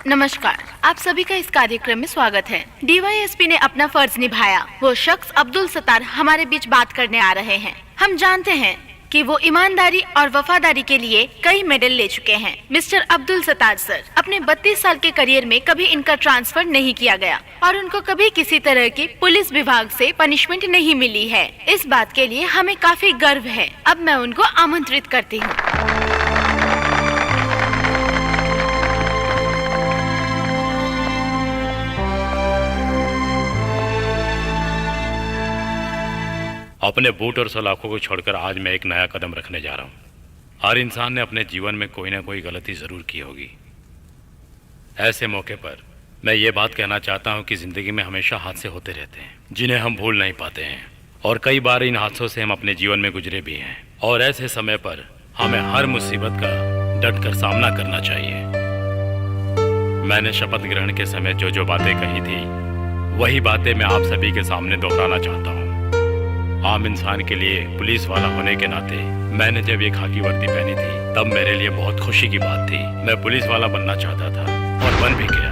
नमस्कार, आप सभी का इस कार्यक्रम में स्वागत है। डीवाईएसपी ने अपना फर्ज निभाया। वो शख्स अब्दुल सत्तार हमारे बीच बात करने आ रहे हैं। हम जानते हैं कि वो ईमानदारी और वफादारी के लिए कई मेडल ले चुके हैं। मिस्टर अब्दुल सत्तार सर, अपने 32 साल के करियर में कभी इनका ट्रांसफर नहीं किया गया और उनको कभी किसी तरह की पुलिस विभाग से पनिशमेंट नहीं मिली है। इस बात के लिए हमें काफी गर्व है। अब मैं उनको आमंत्रित करती हूँ। अपने बूट और सलाखों को छोड़कर आज मैं एक नया कदम रखने जा रहा हूँ। हर इंसान ने अपने जीवन में कोई ना कोई गलती ज़रूर की होगी। ऐसे मौके पर मैं ये बात कहना चाहता हूँ कि ज़िंदगी में हमेशा हादसे होते रहते हैं जिन्हें हम भूल नहीं पाते हैं, और कई बार इन हादसों से हम अपने जीवन में गुजरे भी हैं। और ऐसे समय पर हमें हर मुसीबत का डट कर सामना करना चाहिए। मैंने शपथ ग्रहण के समय जो जो बातें कही थी वही बातें मैं आप सभी के सामने दोहराना चाहता हूँ। आम इंसान के लिए पुलिस वाला होने के नाते मैंने जब ये खाकी वर्दी पहनी थी तब मेरे लिए बहुत खुशी की बात थी। मैं पुलिस वाला बनना चाहता था और बन भी गया।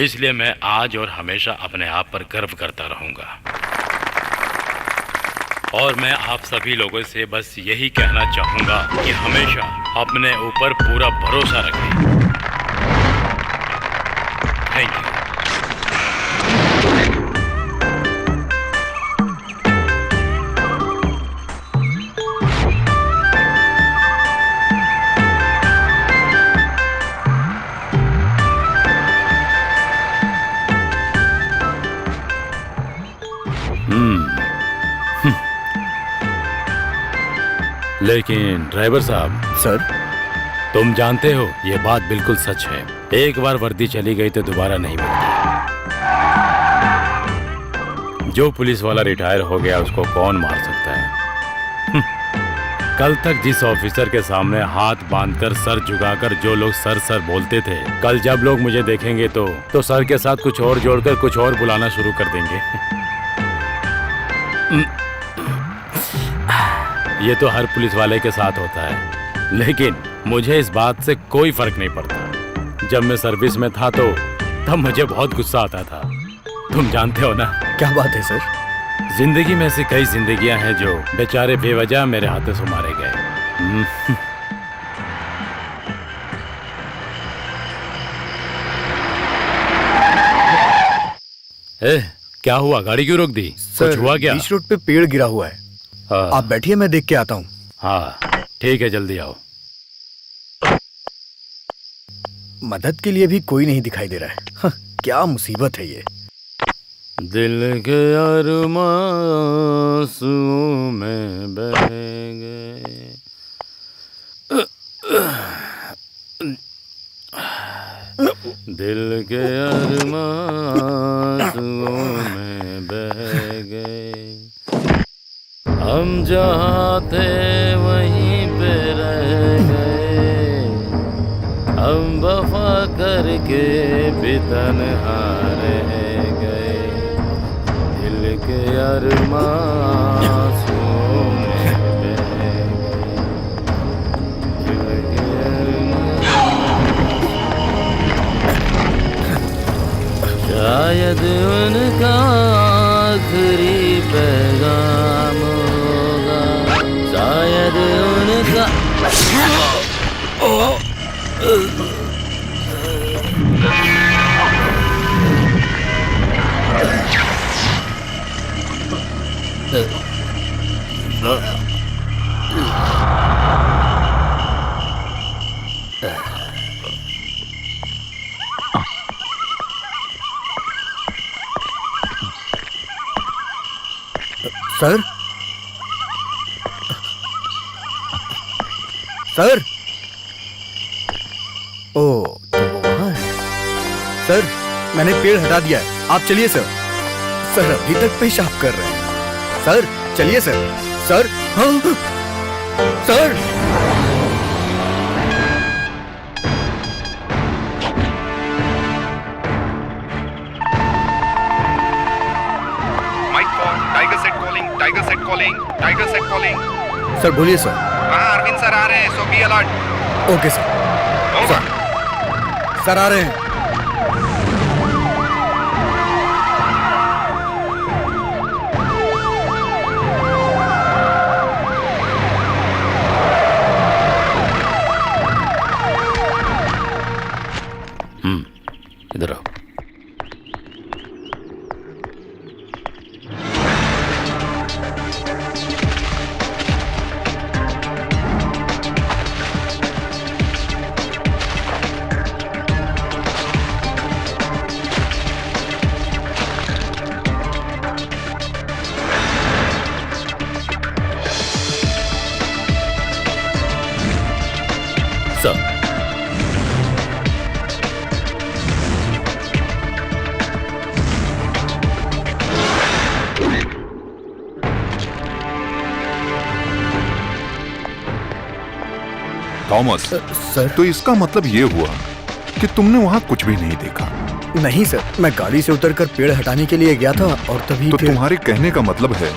इसलिए मैं आज और हमेशा अपने आप पर गर्व करता रहूंगा। और मैं आप सभी लोगों से बस यही कहना चाहूंगा कि हमेशा अपने ऊपर पूरा भरोसा रखें। Thank you. लेकिन ड्राइवर साहब। सर, तुम जानते हो ये बात बिल्कुल सच है। एक बार वर्दी चली गई तो दोबारा नहीं मिलती। जो पुलिस वाला रिटायर हो गया उसको कौन मार सकता है। कल तक जिस ऑफिसर के सामने हाथ बांधकर सर झुकाकर जो लोग सर सर बोलते थे, कल जब लोग मुझे देखेंगे तो सर के साथ कुछ और जोड़कर कुछ और बुलाना शुरू कर देंगे। ये तो हर पुलिस वाले के साथ होता है, लेकिन मुझे इस बात से कोई फर्क नहीं पड़ता। जब मैं सर्विस में था तो तब मुझे बहुत गुस्सा आता था। तुम जानते हो ना। क्या बात है सर? जिंदगी में ऐसी कई जिंदगियां हैं जो बेचारे बेवजह मेरे हाथों से मारे गए। क्या हुआ? गाड़ी क्यों रोक दी? सर, कुछ हुआ क्या? बीच रोड पे पेड़ गिरा हुआ है। हाँ। आप बैठिए, मैं देख के आता हूँ। हाँ ठीक है, जल्दी आओ। मदद के लिए भी कोई नहीं दिखाई दे रहा है। हाँ, क्या मुसीबत है ये। दिल के अरमासूं में बह गए। दिल के अरमासूं में बह गए। हम जहाँ थे वहीं पे रह गए। हम वफा करके भी तन्हा रह गए। दिल के अरमासूं में बह गए। दिल के शायद उनका आखिरी पैगाम होगा। शायद उनका सर, सर, ओ तो वो वहाँ है। सर, मैंने पेड़ हटा दिया है। आप चलिए सर। सर अभी तक पेशाब कर रहे हैं। सर चलिए सर। सर, हाँ sir. Mike 4, Tiger set calling, sir बोलिए सर। हाँ अरविंद सर आ रहे हैं, so be alert. Okay sir. Over. Sir आ रहे हैं। इधर आओ। सर थॉमस, सर तो इसका मतलब ये हुआ कि तुमने वहाँ कुछ भी नहीं देखा। नहीं सर, मैं गाड़ी से उतरकर पेड़ हटाने के लिए गया था और तभी तो फिर... तुम्हारे कहने का मतलब है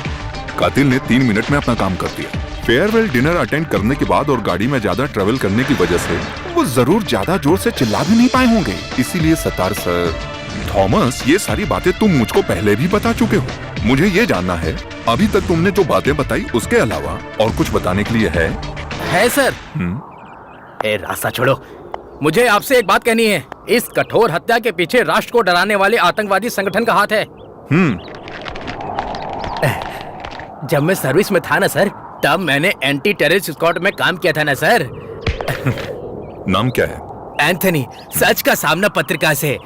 कातिल ने 3 मिनट में अपना काम कर दिया। फेयरवेल डिनर अटेंड करने के बाद और गाड़ी में ज्यादा ट्रेवल करने की वजह से वो जरूर ज्यादा जोर से चिल्ला भी नहीं पाए होंगे। इसीलिए सतार सर, थॉमस, ये सारी बातें तुम मुझको पहले भी बता चुके हो। मुझे ये जानना है अभी तक तुमने जो बातें बताई उसके अलावा और कुछ बताने के लिए है सर। ए रास्ता छोड़ो, मुझे आपसे एक बात कहनी है। इस कठोर हत्या के पीछे राष्ट्र को डराने वाले आतंकवादी संगठन का हाथ है। जब मैं सर्विस में था ना सर, तब मैंने एंटी टेररिस्ट स्क्वाड में काम किया था ना सर। नाम क्या है? एंथनी, सच का सामना पत्रिका से।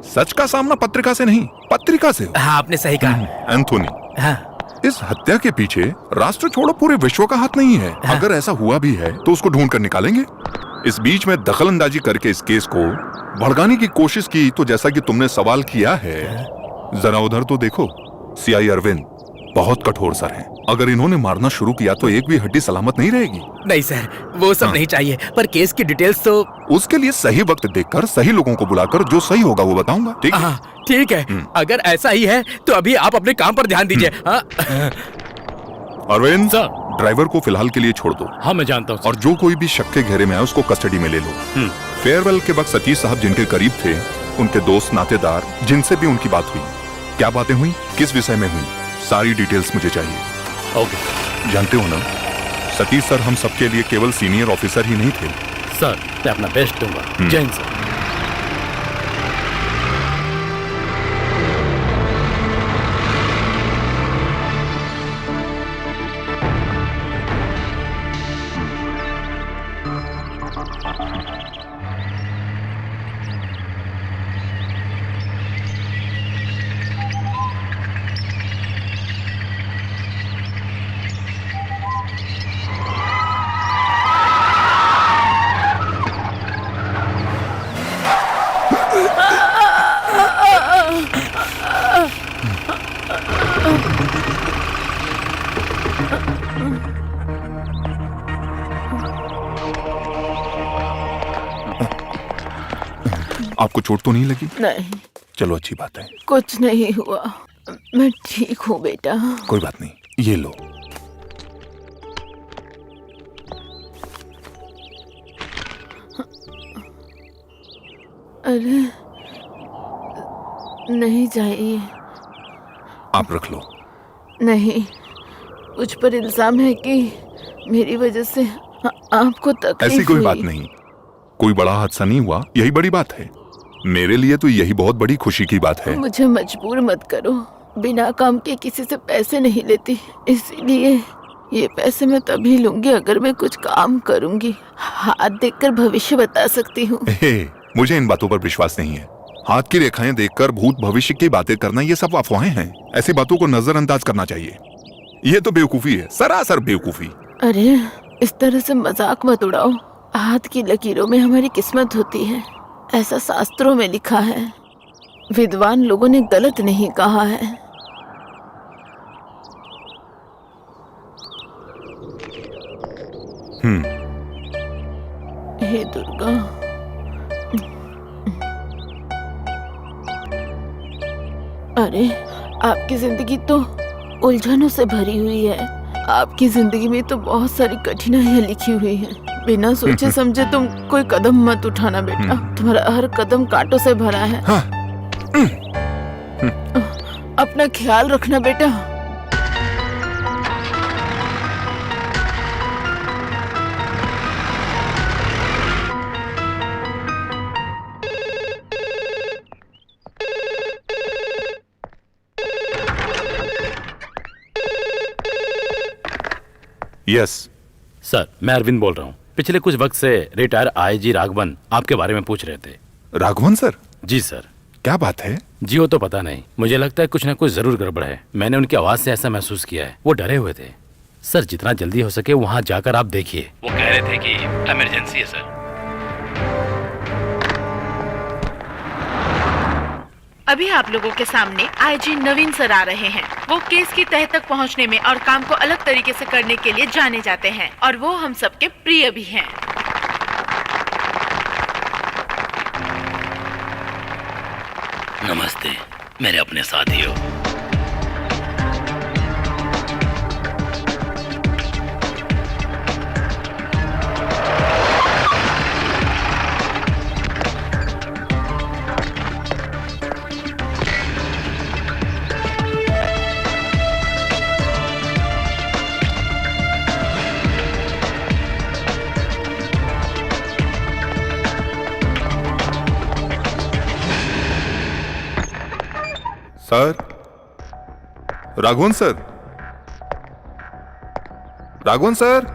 सच का सामना पत्रिका से नहीं, पत्रिका से। हाँ, आपने सही कहा। एंथोनी, हाँ। इस हत्या के पीछे राष्ट्र छोड़ो पूरे विश्व का हाथ नहीं है। हाँ। अगर ऐसा हुआ भी है तो उसको ढूंढ कर निकालेंगे। इस बीच में दखलंदाजी करके इस केस को भड़काने की कोशिश की तो जैसा कि तुमने सवाल किया है, जरा उधर तो देखो। सीआई अरविंद बहुत कठोर सर हैं। अगर इन्होंने मारना शुरू किया तो एक भी हड्डी सलामत नहीं रहेगी। नहीं सर, वो सब नहीं चाहिए, पर केस की डिटेल्स तो... उसके लिए सही वक्त देखकर सही लोगों को बुलाकर जो सही होगा वो बताऊंगा। ठीक है? ठीक है। अगर ऐसा ही है तो अभी आप अपने काम पर ध्यान दीजिए। अरविंद सर। ड्राइवर को फिलहाल के लिए छोड़ दो। हाँ मैं जानता हूँ। और जो कोई भी शक के घेरे में है उसको कस्टडी में ले लो। फेयरवेल के वक्त सतीश साहब जिनके करीब थे, उनके दोस्त नातेदार जिनसे भी उनकी बात हुई, क्या बातें हुई, किस विषय में हुई, सारी डिटेल्स मुझे चाहिए। ओके। जानते हो ना, सतीश सर हम सबके लिए केवल सीनियर ऑफिसर ही नहीं थे। सर मैं अपना बेस्ट दूंगा। जय हिंद सर। आपको चोट तो नहीं लगी? नहीं, चलो अच्छी बात है। कुछ नहीं हुआ, मैं ठीक हूँ बेटा। कोई बात नहीं, ये लो। अरे नहीं चाहिए। आप रख लो। नहीं, मुझ पर इल्जाम है कि मेरी वजह से आपको तकलीफ ऐसी कोई हुई। बात नहीं, कोई बड़ा हादसा नहीं हुआ, यही बड़ी बात है। मेरे लिए तो यही बहुत बड़ी खुशी की बात है। मुझे मजबूर मत करो, बिना काम के किसी से पैसे नहीं लेती, इसीलिए ये पैसे मैं तभी लूंगी अगर मैं कुछ काम करूंगी। हाथ देखकर भविष्य बता सकती हूँ। मुझे इन बातों पर विश्वास नहीं है। हाथ की रेखाएं देखकर भूत भविष्य की बातें करना ये सब अफवाहें हैं। ऐसी बातों को नजरअंदाज करना चाहिए। ये तो बेवकूफी है, सरासर बेवकूफी। अरे इस तरह से मजाक मत उड़ाओ। हाथ की लकीरों में हमारी किस्मत होती है, ऐसा शास्त्रों में लिखा है। विद्वान लोगों ने गलत नहीं कहा है। हे दुर्गा, अरे आपकी जिंदगी तो उलझनों से भरी हुई है। आपकी जिंदगी में तो बहुत सारी कठिनाइयाँ लिखी हुई हैं। बिना सोचे समझे तुम कोई कदम मत उठाना बेटा। तुम्हारा हर कदम कांटों से भरा है। हाँ। अपना ख्याल रखना बेटा। यस सर, मैं अरविंद बोल रहा हूँ। पिछले कुछ वक्त से रिटायर आईजी राघवन आपके बारे में पूछ रहे थे। राघवन सर? जी सर। क्या बात है? जी वो तो पता नहीं, मुझे लगता है कुछ ना कुछ जरूर गड़बड़ है। मैंने उनकी आवाज से ऐसा महसूस किया है। वो डरे हुए थे। सर जितना जल्दी हो सके वहाँ जाकर आप देखिए। वो कह रहे थे कि इमरजेंसी है सर। अभी आप लोगों के सामने आईजी नवीन सर आ रहे हैं। वो केस की तह तक पहुंचने में और काम को अलग तरीके से करने के लिए जाने जाते हैं और वो हम सबके प्रिय भी हैं। नमस्ते मेरे अपने साथियों। Sir, Raghavan sir, Raghavan sir.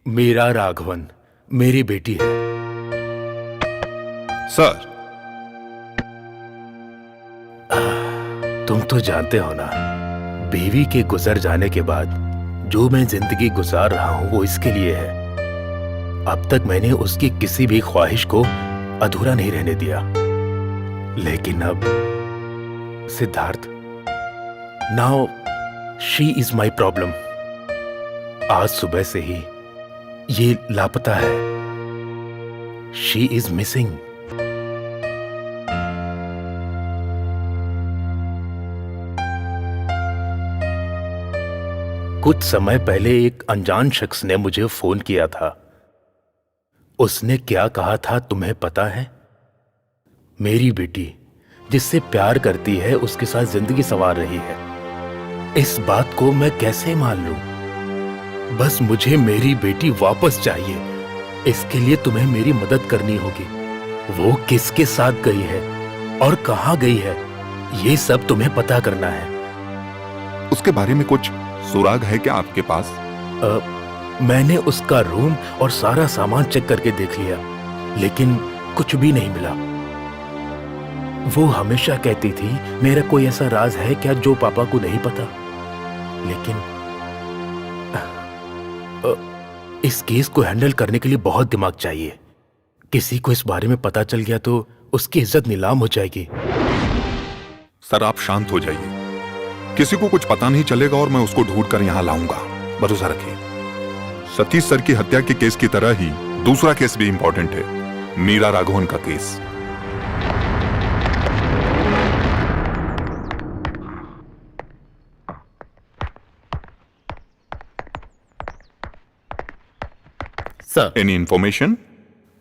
Meera Raghavan मेरी बेटी है। सर, तुम तो जानते हो ना, बीवी के गुजर जाने के बाद जो मैं जिंदगी गुजार रहा हूं वो इसके लिए है। अब तक मैंने उसकी किसी भी ख्वाहिश को अधूरा नहीं रहने दिया। लेकिन अब Siddharth, now she is my problem. आज सुबह से ही ये लापता है। She is missing. कुछ समय पहले एक अनजान शख्स ने मुझे फोन किया था। उसने क्या कहा था तुम्हें पता है? मेरी बेटी जिससे प्यार करती है उसके साथ जिंदगी संवार रही है। इस बात को मैं कैसे मान लूं? बस मुझे मेरी बेटी वापस चाहिए। इसके लिए तुम्हें मेरी मदद करनी होगी। वो किसके साथ गई है और कहां गई है, ये सब तुम्हें पता करना है। उसके बारे में कुछ सुराग है क्या आपके पास? मैंने उसका रूम और सारा सामान चेक करके देख लिया, लेकिन कुछ भी नहीं मिला। वो हमेशा कहती थी मेरा कोई ऐसा राज है क्या जो पापा को नहीं पता। लेकिन इस केस को हैंडल करने के लिए बहुत दिमाग चाहिए। किसी को इस बारे में पता चल गया तो उसकी इज्जत नीलाम हो जाएगी। सर, आप शांत हो जाइए। किसी को कुछ पता नहीं चलेगा और मैं उसको ढूंढ कर यहां लाऊंगा। भरोसा रखिए। सतीश सर की हत्या के केस की तरह ही दूसरा केस भी इंपॉर्टेंट है, मीरा राघवन का केस। Sir, any information?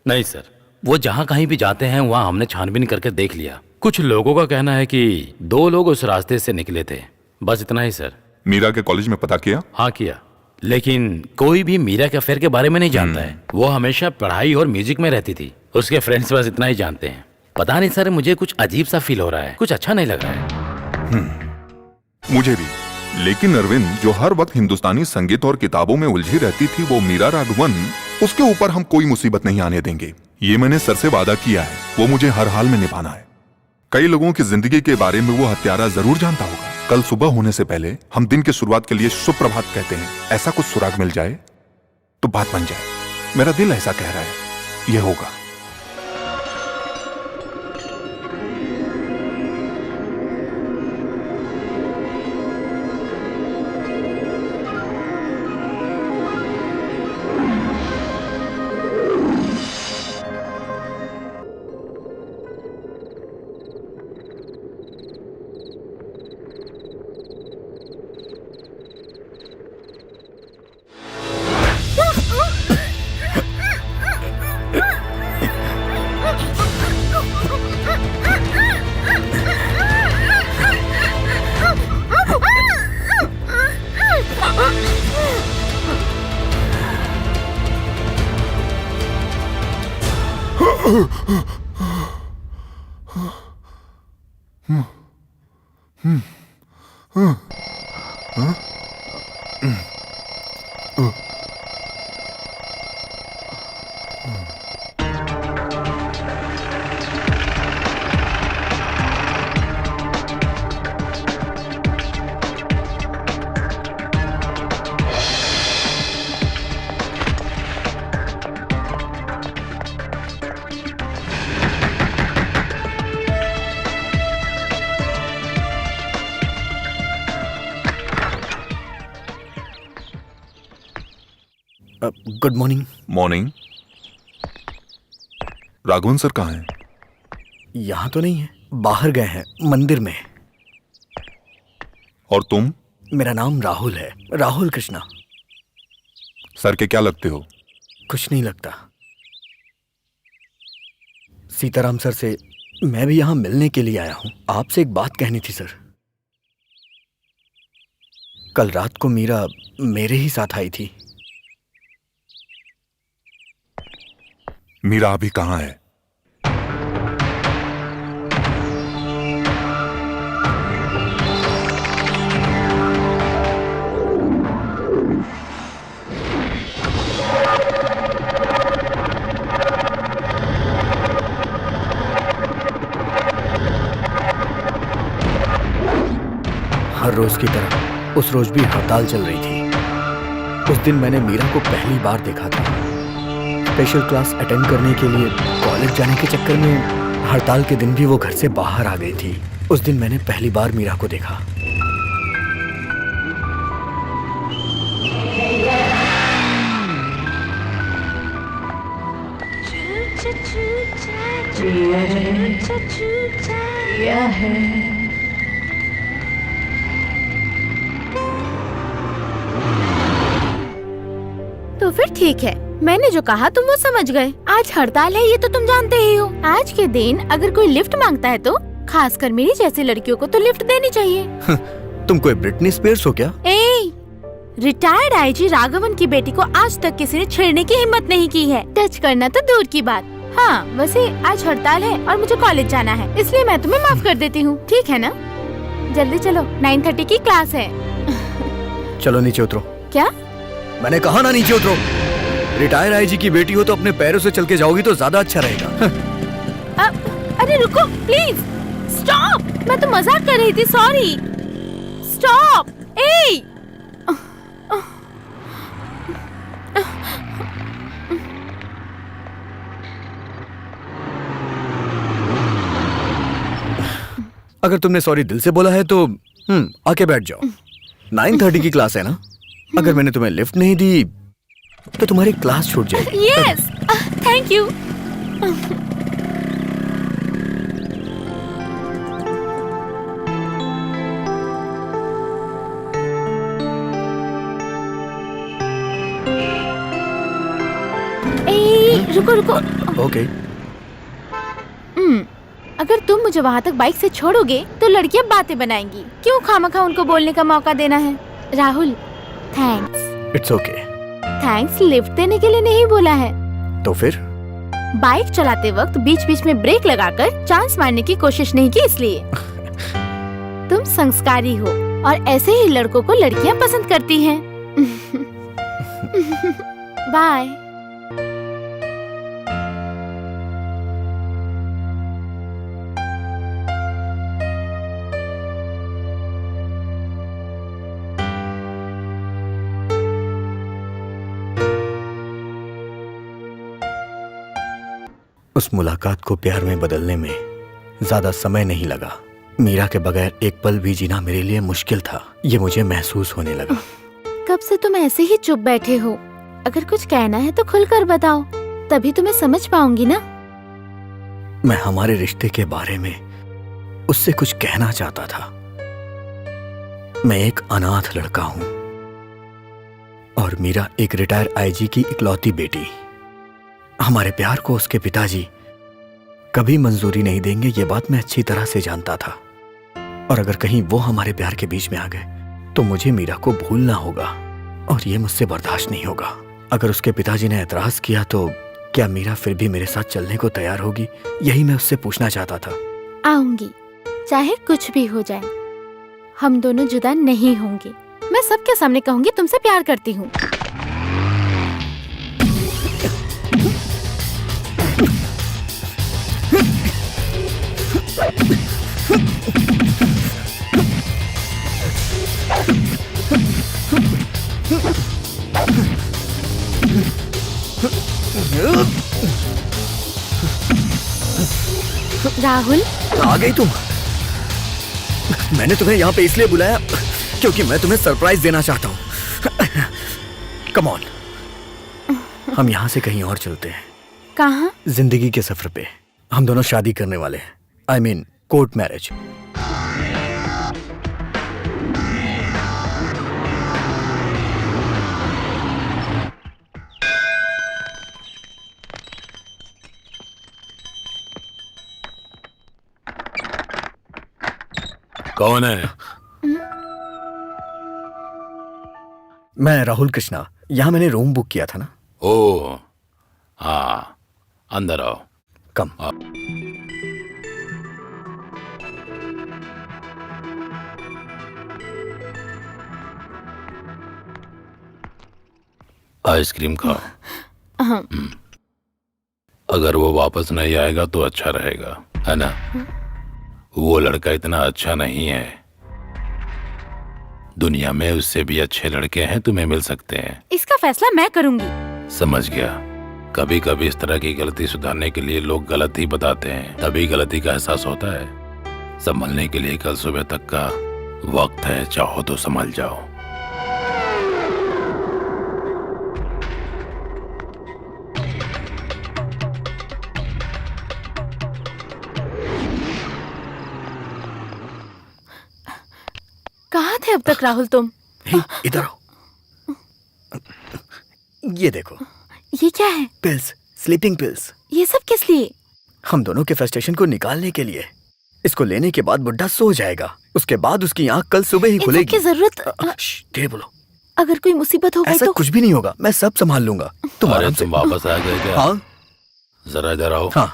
नहीं सर, वो जहाँ कहीं भी जाते हैं वहाँ हमने छानबीन करके देख लिया। कुछ लोगों का कहना है कि 2 लोग उस रास्ते से निकले थे। बस इतना ही सर। मीरा के कॉलेज में पता किया? हाँ किया, लेकिन कोई भी मीरा के अफेयर के बारे में नहीं जानता है। वो हमेशा पढ़ाई और म्यूजिक में रहती थी। उसके फ्रेंड्स बस इतना ही जानते हैं। पता नहीं सर, मुझे कुछ अजीब सा फील हो रहा है। कुछ अच्छा नहीं लग रहा है। मुझे भी। लेकिन अरविंद, जो हर वक्त हिंदुस्तानी संगीत और किताबों में उलझी रहती थी वो मीरा राघवन, उसके ऊपर हम कोई मुसीबत नहीं आने देंगे। ये मैंने सर से वादा किया है, वो मुझे हर हाल में निभाना है। कई लोगों की जिंदगी के बारे में वो हत्यारा जरूर जानता होगा। कल सुबह होने से पहले हम दिन की शुरुआत के लिए सुप्रभात कहते हैं। ऐसा कुछ सुराग मिल जाए तो बात बन जाए। मेरा दिल ऐसा कह रहा है, ये होगा। Good morning. Morning. Raghavan sir कहाँ हैं? यहाँ तो नहीं है, बाहर गए हैं, मंदिर में। और तुम? मेरा नाम राहुल है, राहुल कृष्णा। सर के क्या लगते हो? कुछ नहीं लगता। सीताराम सर से मैं भी यहाँ मिलने के लिए आया हूँ। आपसे एक बात कहनी थी सर। कल रात को मीरा मेरे ही साथ आई थी। मीरा अभी कहाँ है? हर रोज की तरह उस रोज भी हड़ताल चल रही थी। उस दिन मैंने मीरा को पहली बार देखा था। स्पेशल क्लास अटेंड करने के लिए कॉलेज जाने के चक्कर में हड़ताल के दिन भी वो घर से बाहर आ गई थी। उस दिन मैंने पहली बार मीरा को देखा। तो फिर ठीक है, मैंने जो कहा तुम वो समझ गए। आज हड़ताल है ये तो तुम जानते ही हो। आज के दिन अगर कोई लिफ्ट मांगता है तो खासकर मेरी जैसी लड़कियों को तो लिफ्ट देनी चाहिए। तुम कोई ब्रिटनी स्पीयर्स हो क्या? रिटायर्ड आईजी राघवन की बेटी को आज तक किसी ने छेड़ने की हिम्मत नहीं की है। टच करना तो दूर की बात। हाँ, वैसे आज हड़ताल है और मुझे कॉलेज जाना है, इसलिए मैं तुम्हें माफ कर देती हूँ, ठीक है ना? जल्दी चलो, 9:30 की क्लास है। चलो नीचे उतरो। क्या? मैंने कहा ना नीचे उतरो। रिटायर आईजी की बेटी हो तो अपने पैरों से चल के जाओगी तो ज्यादा अच्छा रहेगा। अरे रुको प्लीज, स्टॉप। मैं तो मजाक कर रही थी, सॉरी। स्टॉप। अगर तुमने सॉरी दिल से बोला है तो आके बैठ जाओ। 9:30 की क्लास है ना? अगर मैंने तुम्हें लिफ्ट नहीं दी तो तुम्हारी क्लास छूट जाएगी। Yes, thank you. रुको रुको। ओके। अगर तुम मुझे वहाँ तक बाइक से छोड़ोगे तो लड़कियाँ बातें बनाएंगी। क्यों खामखा उनको बोलने का मौका देना है? Rahul, thanks. It's okay. Thanks lift देने के लिए नहीं बोला है। तो फिर? बाइक चलाते वक्त बीच बीच में ब्रेक लगाकर चांस मारने की कोशिश नहीं की, इसलिए। तुम संस्कारी हो और ऐसे ही लड़कों को लड़कियाँ पसंद करती हैं। बाय। उस मुलाकात को प्यार में बदलने में ज्यादा समय नहीं लगा। मीरा के बगैर एक पल भी जीना मेरे लिए मुश्किल था, ये मुझे महसूस होने लगा। कब से तुम ऐसे ही चुप बैठे हो? अगर कुछ कहना है तो खुलकर बताओ, तभी तुम्हें समझ पाऊंगी ना। मैं हमारे रिश्ते के बारे में उससे कुछ कहना चाहता था। मैं एक अनाथ लड़का हूं और मीरा एक रिटायर आईजी की इकलौती बेटी। हमारे प्यार को उसके पिताजी कभी मंजूरी नहीं देंगे, ये बात मैं अच्छी तरह से जानता था। और अगर कहीं वो हमारे प्यार के बीच में आ गए तो मुझे मीरा को भूलना होगा और ये मुझसे बर्दाश्त नहीं होगा। अगर उसके पिताजी ने एतराज किया तो क्या मीरा फिर भी मेरे साथ चलने को तैयार होगी? यही मैं उससे पूछना चाहता था। आऊंगी, चाहे कुछ भी हो जाए। हम दोनों जुदा नहीं होंगे। मैं सबके सामने कहूंगी तुमसे प्यार करती हूँ। राहुल, आ गई तुम? मैंने तुम्हें यहाँ पे इसलिए बुलाया क्योंकि मैं तुम्हें सरप्राइज देना चाहता हूँ। कम ऑन, हम यहाँ से कहीं और चलते हैं। कहाँ? जिंदगी के सफर पे। हम दोनों शादी करने वाले हैं। I mean court marriage. कौन है? मैं राहुल कृष्णा। यहाँ मैंने रूम बुक किया था ना। ओ हाँ, अंदर आओ। कम। आइसक्रीम खाओ। अगर वो वापस नहीं आएगा तो अच्छा रहेगा, है ना? वो लड़का इतना अच्छा नहीं है। दुनिया में उससे भी अच्छे लड़के हैं, तुम्हें मिल सकते हैं। इसका फैसला मैं करूंगी। समझ गया। कभी कभी इस तरह की गलती सुधारने के लिए लोग गलत ही बताते हैं, तभी गलती का एहसास होता है। संभलने के लिए कल सुबह तक का वक्त है, चाहो तो संभल जाओ। कहाँ थे अब तक राहुल तुम? हे, इधर आओ। ये देखो। ये क्या है? Pills, sleeping pills. ये सब किस लिए? हम दोनों के फ्रस्ट्रेशन को निकालने के लिए। इसको लेने के बाद बुड्ढा सो जाएगा। उसके बाद उसकी आंख कल सुबह ही खुलेगी। की जरूरत? धीरे बोलो। अगर कोई मुसीबत हो गई ऐसा तो? कुछ भी नहीं होगा, मैं सब संभाल लूंगा। तुम आराम से। तुम वापस आ गए क्या? हाँ। जरा इधर आओ। हाँ,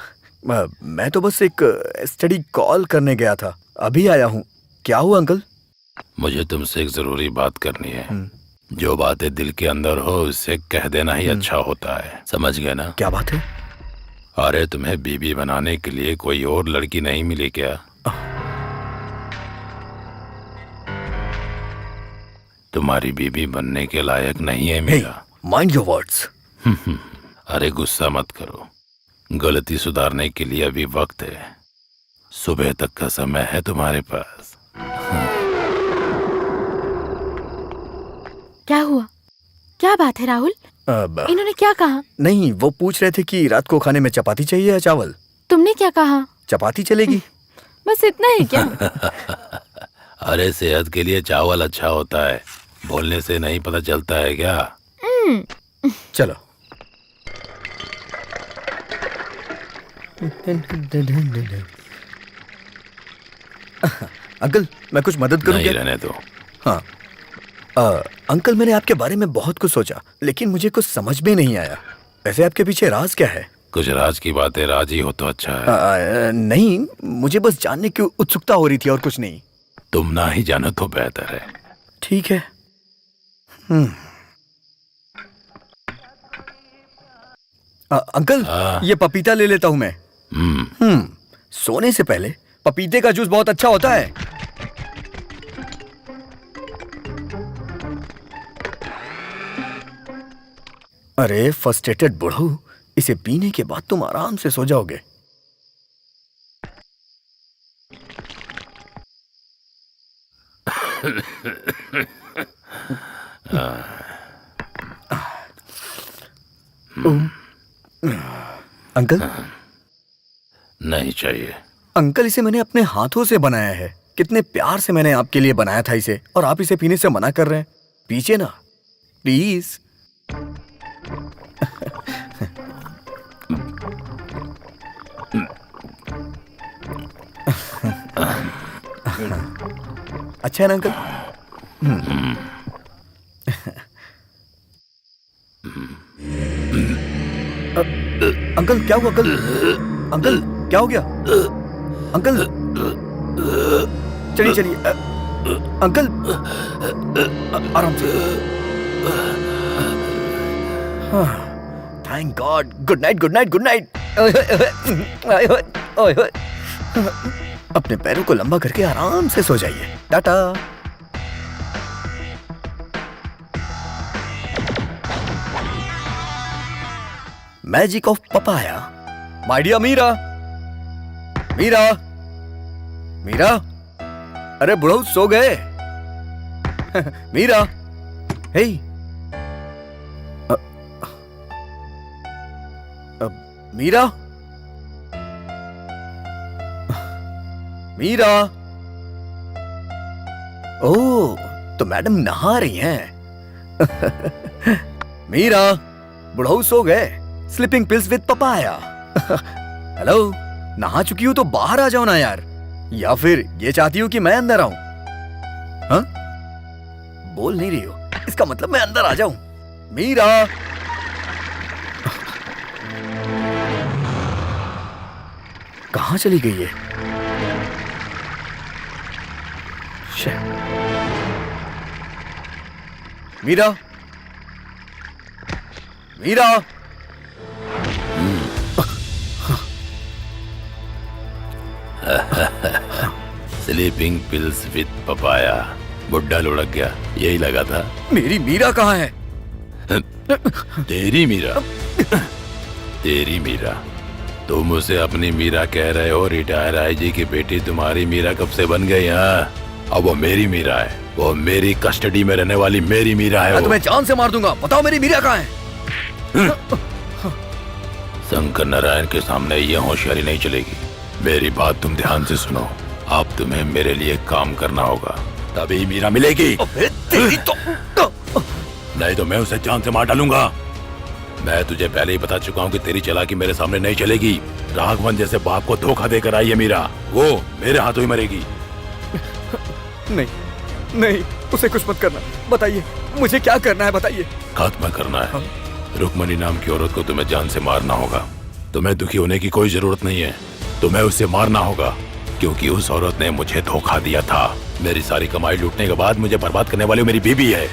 मैं तो बस एक स्टडी कॉल करने गया था, अभी आया हूँ। क्या हुआ अंकल? मुझे तुमसे एक जरूरी बात करनी है। जो बातें दिल के अंदर हो उससे कह देना ही अच्छा होता है, समझ गए ना? क्या बात है? अरे तुम्हें बीबी बनाने के लिए कोई और लड़की नहीं मिली क्या? तुम्हारी बीबी बनने के लायक नहीं है मीरा। Mind your words. अरे गुस्सा मत करो। गलती सुधारने के लिए अभी वक्त है। सुबह तक का समय है तुम्हारे पास। क्या हुआ? क्या बात है राहुल? इन्होंने क्या कहा? नहीं, वो पूछ रहे थे कि रात को खाने में चपाती चाहिए या चावल। तुमने क्या कहा? चपाती चलेगी। बस इतना ही क्या? अरे सेहत के लिए चावल अच्छा होता है, बोलने से नहीं पता चलता है क्या? चलो। अंकल, मैं कुछ मदद करूं नहीं, क्या? रहने दो। हाँ। अंकल, मैंने आपके बारे में बहुत कुछ सोचा, लेकिन मुझे कुछ समझ में नहीं आया। वैसे आपके पीछे राज क्या है? कुछ राज की बातें राज ही हो तो अच्छा है। नहीं, मुझे बस जानने की उत्सुकता हो रही थी और कुछ नहीं। तुम ना ही जानो तो बेहतर है। ठीक है। अंकल, ये पपीता ले लेता हूं मैं। सोने से पहले पपीते का जूस बहुत अच्छा होता है। अरे फ्रस्ट्रेटेड बुढ़ऊ, इसे पीने के बाद तुम आराम से सो जाओगे। अंकल? नहीं चाहिए। अंकल, इसे मैंने अपने हाथों से बनाया है। कितने प्यार से मैंने आपके लिए बनाया था इसे, और आप इसे पीने से मना कर रहे हैं। पीछे ना, प्लीज। अच्छा है ना अंकल? अंकल क्या हुआ अंकल? अंकल क्या हो गया अंकल? चलिए चलिए अंकल आराम से। Thank god. Good night good night good night. अपने पैरों को लंबा करके आराम से सो जाइए। Tata. Magic of papaya. My dear Meera. Meera Meera, अरे बुढ़ऊ सो गए? मीरा हे मीरा मीरा। ओह, तो मैडम नहा रही हैं। मीरा, बुढ़ऊ सो गए। Sleeping pills with papaya. Hello, नहा चुकी हूं तो बाहर आ जाओ ना यार, या फिर ये चाहती हूं कि मैं अंदर आऊं? हाँ, बोल नहीं रही हो, इसका मतलब मैं अंदर आ जाऊं? मीरा। कहां चली गई है? Meera Meera. Sleeping pills with papaya. बुड्ढा लुढ़क गया, यही लगा था। मेरी मीरा कहाँ है? तेरी मीरा? तेरी मीरा? तुम उसे अपनी मीरा कह रहे हो? रिटायर आईजी की बेटी तुम्हारी मीरा कब से बन गई? हाँ, अब वो मेरी मीरा है, वो मेरी कस्टडी में रहने वाली मेरी मीरा है। मैं तुम्हें जान से मार दूंगा। बताओ मेरी मीरा कहाँ है? शंकर नारायण के सामने ये होशियारी नहीं चलेगी। मेरी बात तुम ध्यान से सुनो। अब तुम्हें मेरे लिए काम करना होगा, तभी मीरा मिलेगी। तेरी तो नहीं तो मैं उसे जान से मार डालूंगा। मैं तुझे पहले ही बता चुका हूँ कि तेरी चालाकी मेरे सामने नहीं चलेगी। राघवन जैसे बाप को धोखा देकर आई है मीरा, वो मेरे हाथों ही मरेगी। नहीं नहीं, उसे कुछ मत करना। बताइए मुझे क्या करना है, बताइए। खत्म करना है। रुक्मणी नाम की औरत को तुम्हें जान से मारना होगा। तुम्हें दुखी होने की कोई जरूरत नहीं है, तुम्हें उसे मारना होगा, क्योंकि उस औरत ने मुझे धोखा दिया था। मेरी सारी कमाई लूटने के बाद मुझे बर्बाद करने वाली मेरी बीबी है।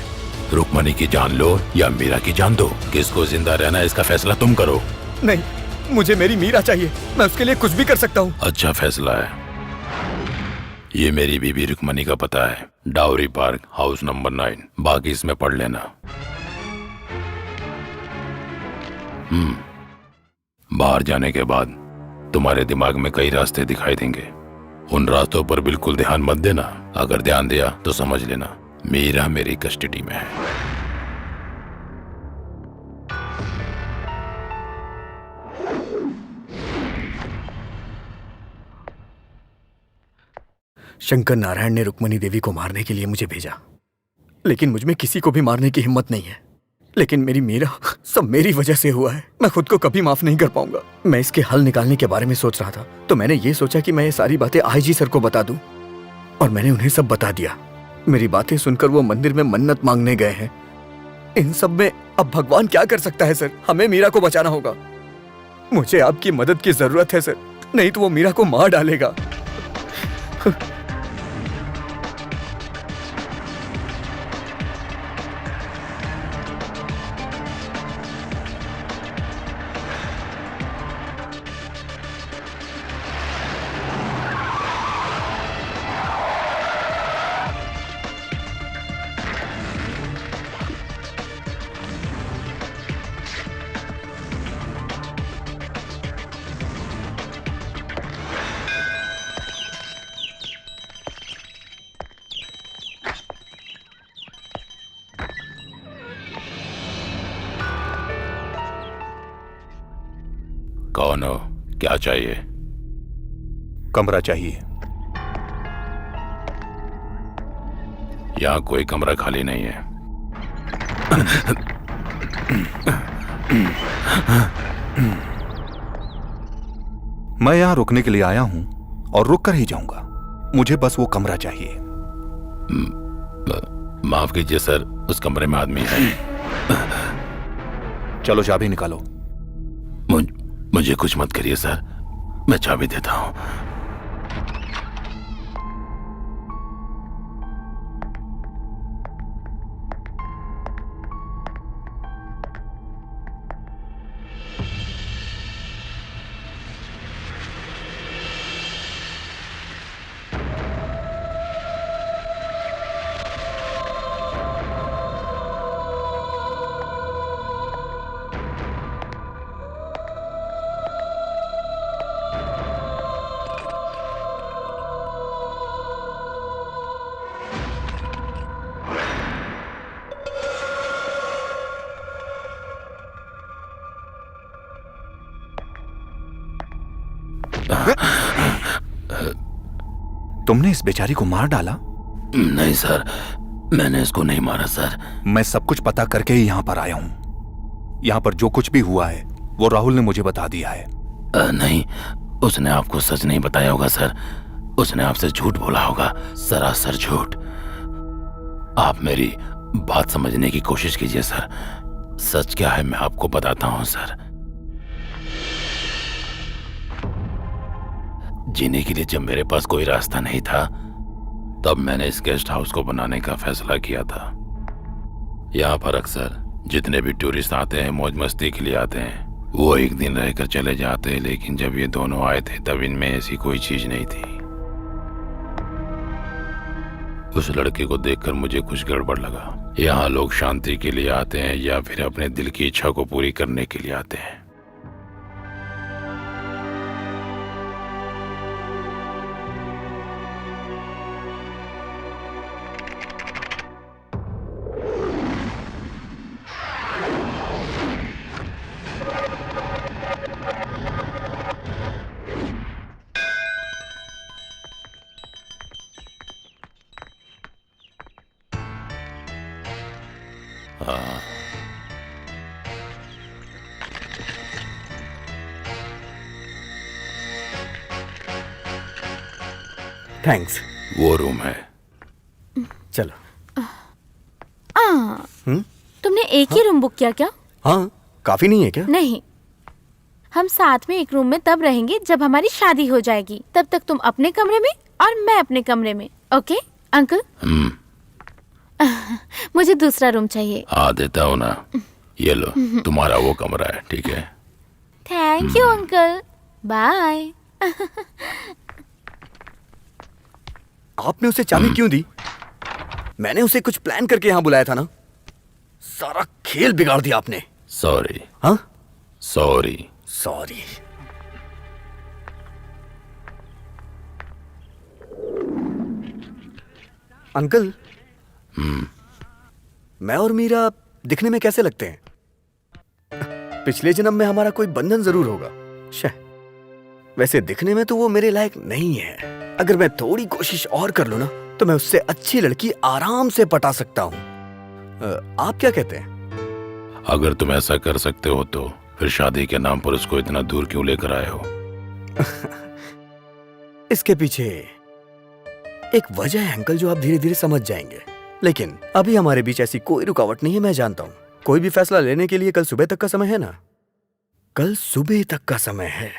रुक्मणी की जान लो या मीरा की जान दो, किसको जिंदा रहना है इसका फैसला तुम करो। नहीं, मुझे मेरी मीरा चाहिए। मैं उसके लिए कुछ भी कर सकता हूँ। अच्छा फैसला है। ये मेरी बीबी रुक्मणी का पता है, डावरी पार्क, हाउस नंबर 9। बाकी इसमें पढ़ लेना। बाहर जाने के बाद तुम्हारे दिमाग में कई रास्ते दिखाई देंगे। उन रास्तों पर बिल्कुल ध्यान मत देना। अगर ध्यान दिया तो समझ लेना मीरा मेरी कस्टडी में है। शंकर नारायण ने रुक्मणी देवी को मारने के लिए मुझे भेजा, लेकिन मुझमें किसी को भी मारने की हिम्मत नहीं है। लेकिन मेरी मीरा, सब मेरी वजह से हुआ है। मैं खुद को कभी माफ नहीं कर पाऊंगा। मैं इसके हल निकालने के बारे में सोच रहा था, तो मैंने ये सोचा कि मैं ये सारी बातें आईजी सर को बता दूं, और मैंने उन्हें सब बता दिया। मेरी बातें सुनकर वो मंदिर में मन्नत मांगने गए हैं। इन सब में अब भगवान क्या कर सकता है सर? हमें मीरा को बचाना होगा। मुझे आपकी मदद की जरूरत है सर, नहीं तो वो मीरा को मार डालेगा। कौन हो? क्या चाहिए? कमरा चाहिए। यहाँ कोई कमरा खाली नहीं है। मैं यहाँ रुकने के लिए आया हूँ और रुक कर ही जाऊंगा। मुझे बस वो कमरा चाहिए। माफ कीजिए सर, उस कमरे में आदमी है। चलो चाबी निकालो। मुझे कुछ मत करिए सर, मैं चाबी देता हूँ। तुमने इस बेचारी को मार डाला? नहीं सर, मैंने इसको नहीं मारा सर। मैं सब कुछ पता करके ही यहाँ पर आया हूँ। यहाँ पर जो कुछ भी हुआ है वो राहुल ने मुझे बता दिया है। नहीं, उसने आपको सच नहीं बताया होगा सर, उसने आपसे झूठ बोला होगा, सरासर झूठ। आप मेरी बात समझने की कोशिश कीजिए सर। सच क्या है मैं आपको बताता हूँ सर। जीने के लिए जब मेरे पास कोई रास्ता नहीं था, तब मैंने इस गेस्ट हाउस को बनाने का फैसला किया था। यहाँ पर अक्सर जितने भी टूरिस्ट आते हैं मौज मस्ती के लिए आते हैं, वो एक दिन रहकर चले जाते हैं, लेकिन जब ये दोनों आए थे तब इनमें ऐसी कोई चीज नहीं थी। उस लड़के को देखकर मुझे कुछ गड़बड़ लगा। यहाँ लोग शांति के लिए आते हैं या फिर अपने दिल की इच्छा को पूरी करने के लिए आते हैं। थैंक्स। वो रूम है। चलो। तुमने एक ही रूम बुक किया क्या? हाँ, काफी नहीं है क्या? नहीं, हम साथ में एक रूम में तब रहेंगे जब हमारी शादी हो जाएगी। तब तक तुम अपने कमरे में और मैं अपने कमरे में। Okay uncle? मुझे दूसरा रूम चाहिए। हाँ देता हूँ ना, ये लो तुम्हारा वो कमरा है, ठीक है? Thank you uncle, bye. आपने उसे चाबी क्यों दी? मैंने उसे कुछ प्लान करके यहाँ बुलाया था ना। सारा खेल बिगाड़ दिया आपने। सॉरी। हाँ? सॉरी। सॉरी। अंकल, मैं और मीरा दिखने में कैसे लगते हैं? पिछले जन्म में हमारा कोई बंधन जरूर होगा शायद। वैसे दिखने में तो वो मेरे लायक नहीं है। अगर मैं थोड़ी कोशिश और कर लूं ना तो मैं उससे अच्छी लड़की आराम से पटा सकता हूं। आप क्या कहते हैं? अगर तुम ऐसा कर सकते हो तो फिर शादी के नाम पर उसको इतना दूर क्यों लेकर आए हो? इसके पीछे एक वजह है अंकल, जो आप धीरे धीरे समझ जाएंगे। लेकिन अभी हमारे बीच ऐसी कोई रुकावट नहीं है, मैं जानता हूं। कोई भी फैसला लेने के लिए कल सुबह तक का समय है ना? कल सुबह तक का समय है।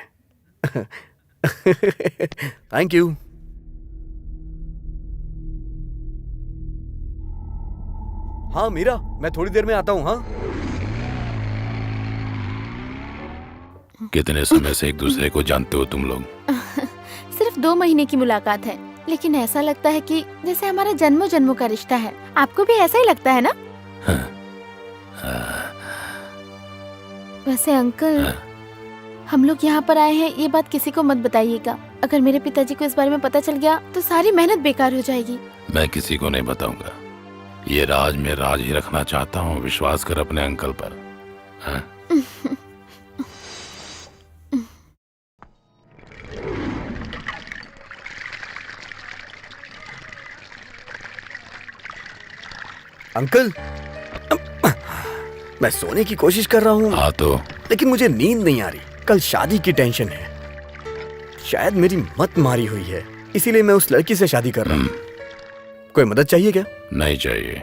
Thank you. हाँ मीरा, मैं थोड़ी देर में आता हूँ। हाँ, कितने समय से एक दूसरे को जानते हो तुम लोग? सिर्फ 2 महीने की मुलाकात है, लेकिन ऐसा लगता है कि जैसे हमारा जन्मों जन्मों का रिश्ता है। आपको भी ऐसा ही लगता है ना? वैसे अंकल, हम लोग यहाँ पर आए हैं, ये बात किसी को मत बताइएगा। अगर मेरे पिताजी को इस बारे में पता चल गया तो सारी मेहनत बेकार हो जाएगी। मैं किसी को नहीं बताऊंगा। ये राज में राज ही रखना चाहता हूँ। विश्वास कर अपने अंकल पर। हाँ? अंकल, मैं सोने की कोशिश कर रहा हूँ। हाँ तो? लेकिन मुझे नींद नहीं आ रही। कल शादी की टेंशन है। शायद मेरी मत मारी हुई है, इसीलिए मैं उस लड़की से शादी कर रहा हूँ। कोई मदद चाहिए क्या? नहीं चाहिए।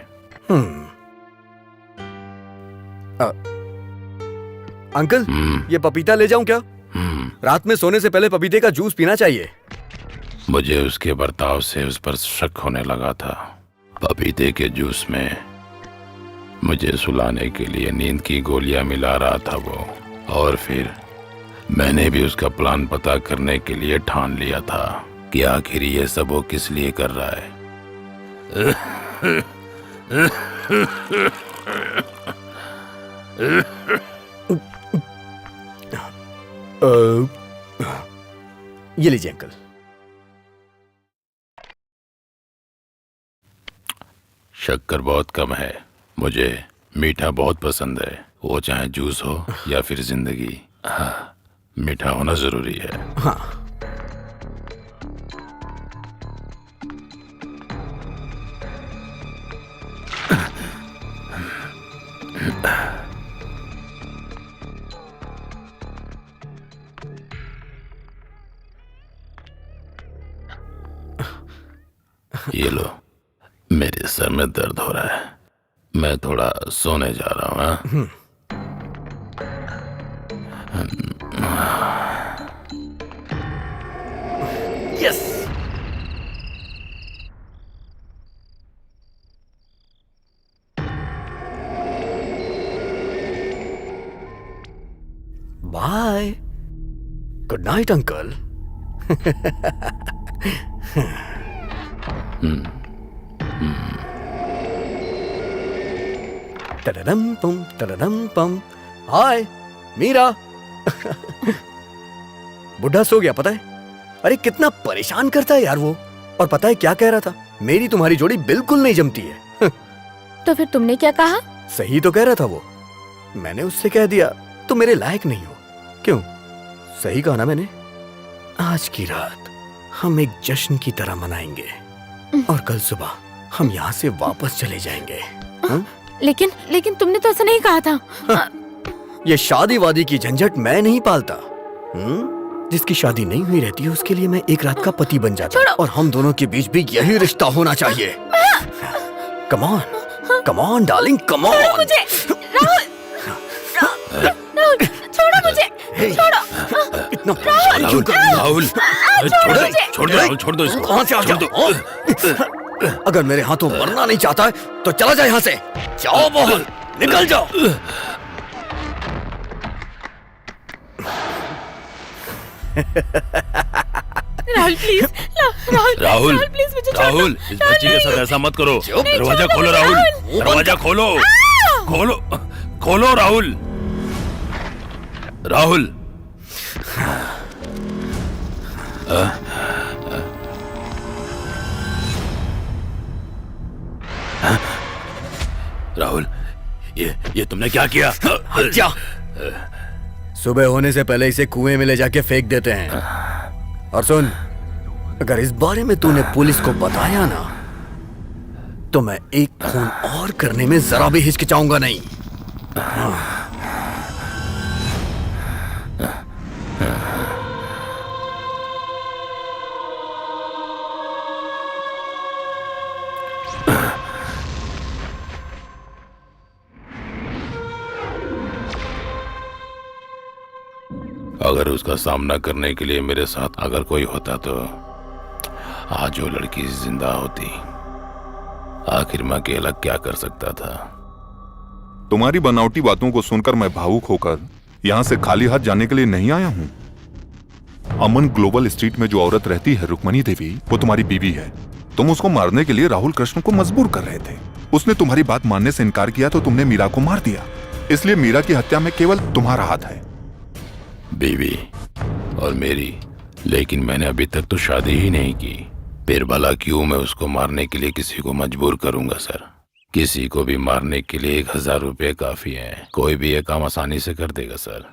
अंकल, ये पपीता ले जाऊं क्या? रात में सोने से पहले पपीते का जूस पीना चाहिए। मुझे उसके बर्ताव से उस पर शक होने लगा था। पपीते के जूस में मुझे सुलाने के लिए नींद की गोलियां मिला रहा था वो। और फिर मैंने भी उसका प्लान पता करने के लिए ठान लिया था कि आखिर ये सब वो किस लिए कर रहा है। ये लीजिए अंकल। शक्कर बहुत कम है, मुझे मीठा बहुत पसंद है, वो चाहे जूस हो या फिर जिंदगी। हाँ, मीठा होना जरूरी है। हाँ। ये लो, मेरे सर में दर्द हो रहा है, मैं थोड़ा सोने जा रहा हूँ। Yes. Bye. Good night uncle. टडडम पम। हाय मीरा। बुढ़ा सो गया पता है? अरे कितना परेशान करता है यार वो। और पता है क्या कह रहा था? मेरी तुम्हारी जोड़ी बिल्कुल नहीं जमती है। तो फिर तुमने क्या कहा? सही तो कह रहा था वो। मैंने उससे कह दिया तुम मेरे लायक नहीं हो। क्यों? सही कहा ना मैंने? आज की रात हम एक जश्न की तरह मनाएंगे और कल सुबह हम यहाँ से वापस चले जाएंगे। लेकिन तुमने तो ऐसा नहीं कहा था। ये शादी वादी की झंझट मैं नहीं पालता। जिसकी शादी नहीं हुई रहती है उसके लिए मैं एक रात का पति बन जाता हूँ। और हम दोनों के बीच भी यही रिश्ता होना चाहिए। Come on darling, come on. मुझे राहुल, छोड़ो मुझे, छोड़ो। इतना राहुल, छोड़ दो इसको। कहाँ से आ गया? अगर मेरे हाथों मरना नहीं चाहता है तो चला जाए यहाँ से। जाओ मोहन, निकल जाओ। राहुल प्लीज, राहुल प्लीज मुझे छोड़ दो। इस बच्ची के साथ ऐसा मत करो। दरवाजा खोलो राहुल, दरवाजा खोलो, खोलो राहुल। राहुल, ये तुमने क्या किया? क्या? सुबह होने से पहले इसे कुएं में ले जाके फेंक देते हैं। और सुन, अगर इस बारे में तूने पुलिस को बताया ना तो मैं एक खून और करने में जरा भी हिचकिचाऊंगा नहीं। अगर उसका सामना करने के लिए मेरे साथ अगर कोई होता तो आज वो लड़की जिंदा होती। आखिर मैं अकेला क्या कर सकता था? तुम्हारी बनावटी बातों को सुनकर मैं भावुक होकर यहाँ से खाली हाथ जाने के लिए नहीं आया हूँ। अमन ग्लोबल स्ट्रीट में जो औरत रहती है रुक्मणी देवी, वो तुम्हारी बीवी है। तुम उसको मारने के लिए राहुल कृष्ण को मजबूर कर रहे थे। उसने तुम्हारी बात मानने से इनकार किया तो तुमने मीरा को मार दिया। इसलिए मीरा की हत्या में केवल तुम्हारा हाथ है। बीवी और मेरी, लेकिन मैंने अभी तक तो शादी ही नहीं की। फिर भला क्यों मैं उसको मारने के लिए किसी को मजबूर करूंगा सर? किसी को भी मारने के लिए 1000 रुपये काफी है। कोई भी ये काम आसानी से कर देगा सर।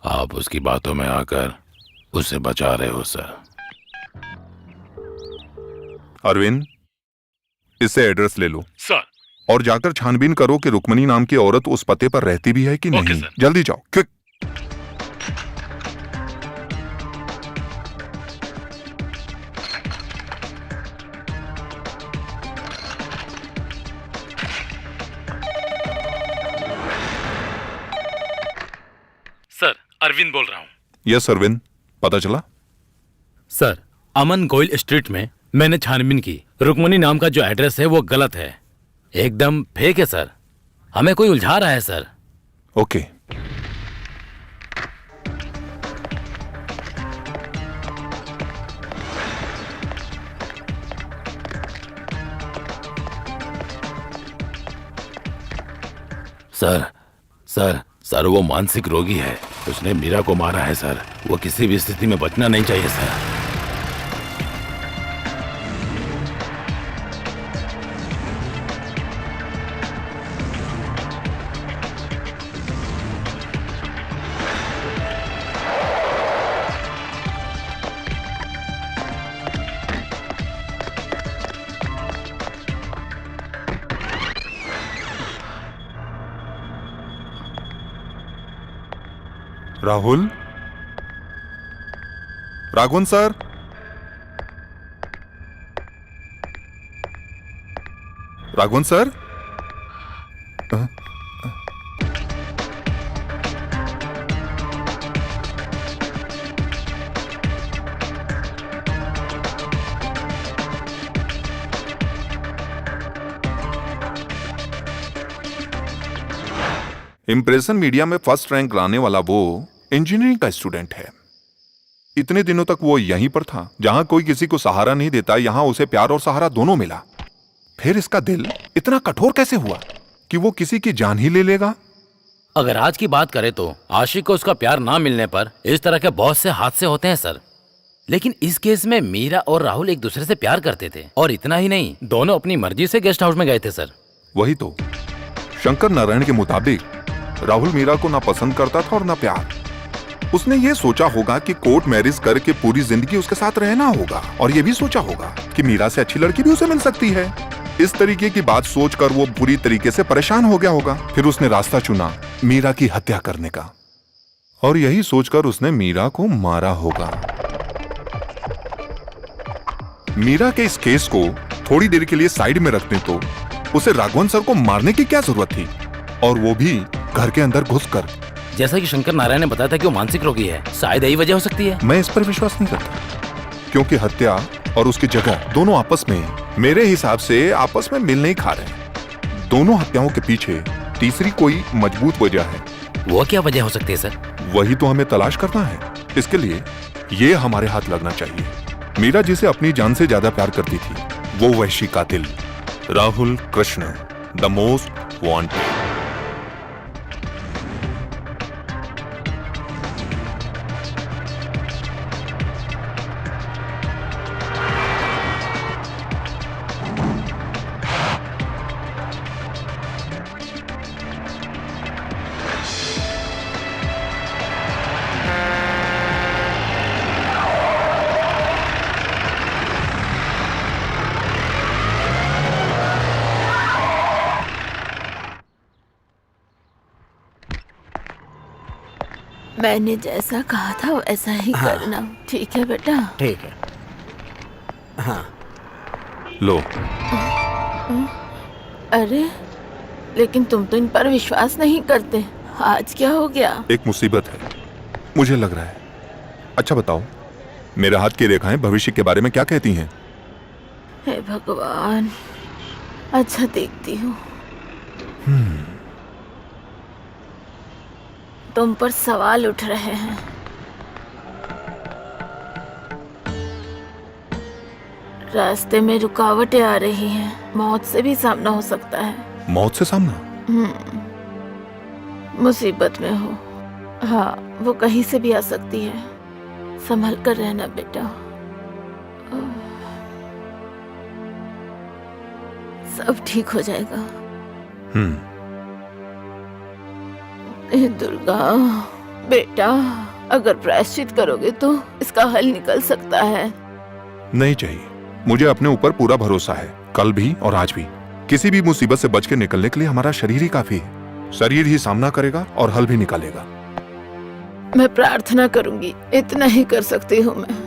आप उसकी बातों में आकर उसे बचा रहे हो सर। अरविंद, इससे एड्रेस ले लो सर। और जाकर छानबीन करो कि रुक्मणी नाम की औरत उस पते पर रहती भी है कि नहीं। जल्दी जाओ, क्विक। सर, अरविंद बोल रहा हूँ। यस अरविंद, पता चला? सर, अमन गोयल स्ट्रीट में मैंने छानबीन की। रुक्मणी नाम का जो एड्रेस है वो गलत है, एकदम फेक है सर। हमें कोई उलझा रहा है sir. Okay. Sir sir sir वो मानसिक रोगी है, उसने मीरा को मारा है सर। वो किसी भी स्थिति में बचना नहीं चाहिए sir. Rahul, Raghavan sir, Raghavan sir. Impression media में फर्स्ट रैंक लाने वाला वो इंजीनियरिंग का स्टूडेंट है। इतने दिनों तक वो यहीं पर था, जहां कोई किसी को सहारा नहीं देता, यहां उसे प्यार और सहारा दोनों मिला। फिर इसका दिल इतना कठोर कैसे हुआ कि वो किसी की जान ही ले लेगा? अगर आज की बात करें तो आशिक को उसका प्यार ना मिलने पर इस तरह के बहुत से हादसे होते हैं सर। लेकिन इस केस में मीरा और राहुल एक दूसरे से प्यार करते थे, और इतना ही नहीं, दोनों अपनी मर्जी से गेस्ट हाउस में गए थे सर। वही तो, शंकर नारायण के मुताबिक राहुल मीरा को ना पसंद करता था और ना प्यार। उसने ये सोचा होगा कि कोर्ट मैरिज करके पूरी जिंदगी उसके साथ रहना होगा, और ये भी सोचा होगा कि मीरा से अच्छी लड़की भी उसे मिल सकती है। इस तरीके की बात सोचकर वो पूरी तरीके से परेशान हो गया होगा। फिर उसने रास्ता चुना मीरा की हत्या करने का, और यही सोचकर उसने मीरा को मारा होगा। मीरा के इस केस को थोड़ी देर के लिए साइड में रखते तो उसे राघवन सर को मारने की क्या जरूरत थी, और वो भी घर के अंदर घुसकर। जैसा कि शंकर नारायण ने बताया था कि वो मानसिक रोगी है, शायद यही वजह हो सकती है। मैं इस पर विश्वास नहीं करता, क्योंकि हत्या और उसकी जगह दोनों आपस में, मेरे हिसाब से आपस में मिल नहीं खा रहे। दोनों हत्याओं के पीछे तीसरी कोई मजबूत वजह है। वो क्या वजह हो सकती है सर? वही तो हमें तलाश करना है। इसके लिए ये हमारे हाथ लगना चाहिए। मीरा जिसे अपनी जान से ज्यादा प्यार करती थी, वो वहशी कातिल Rahul Krishna, the most wanted. मैंने जैसा कहा था वैसा ही करना, ठीक है बेटा? ठीक है। लो, अरे लेकिन तुम तो इन पर विश्वास नहीं करते। आज क्या हो गया? एक मुसीबत है, मुझे लग रहा है। अच्छा बताओ, मेरे हाथ की रेखाएं भविष्य के बारे में क्या कहती हैं? हे भगवान, अच्छा देखती हूँ। तुम पर सवाल उठ रहे हैं। रास्ते में रुकावटें आ रही हैं, मौत से भी सामना हो सकता है। मौत से सामना? मुसीबत में हो, हाँ, वो कहीं से भी आ सकती है। संभल कर रहना बेटा, सब ठीक हो जाएगा। हे दुर्गा, बेटा, अगर प्रायश्चित करोगे तो इसका हल निकल सकता है। नहीं चाहिए, मुझे अपने ऊपर पूरा भरोसा है। कल भी और आज भी किसी भी मुसीबत से बच के निकलने के लिए हमारा शरीर ही काफी है। शरीर ही सामना करेगा और हल भी निकालेगा। मैं प्रार्थना करूंगी, इतना ही कर सकती हूँ मैं।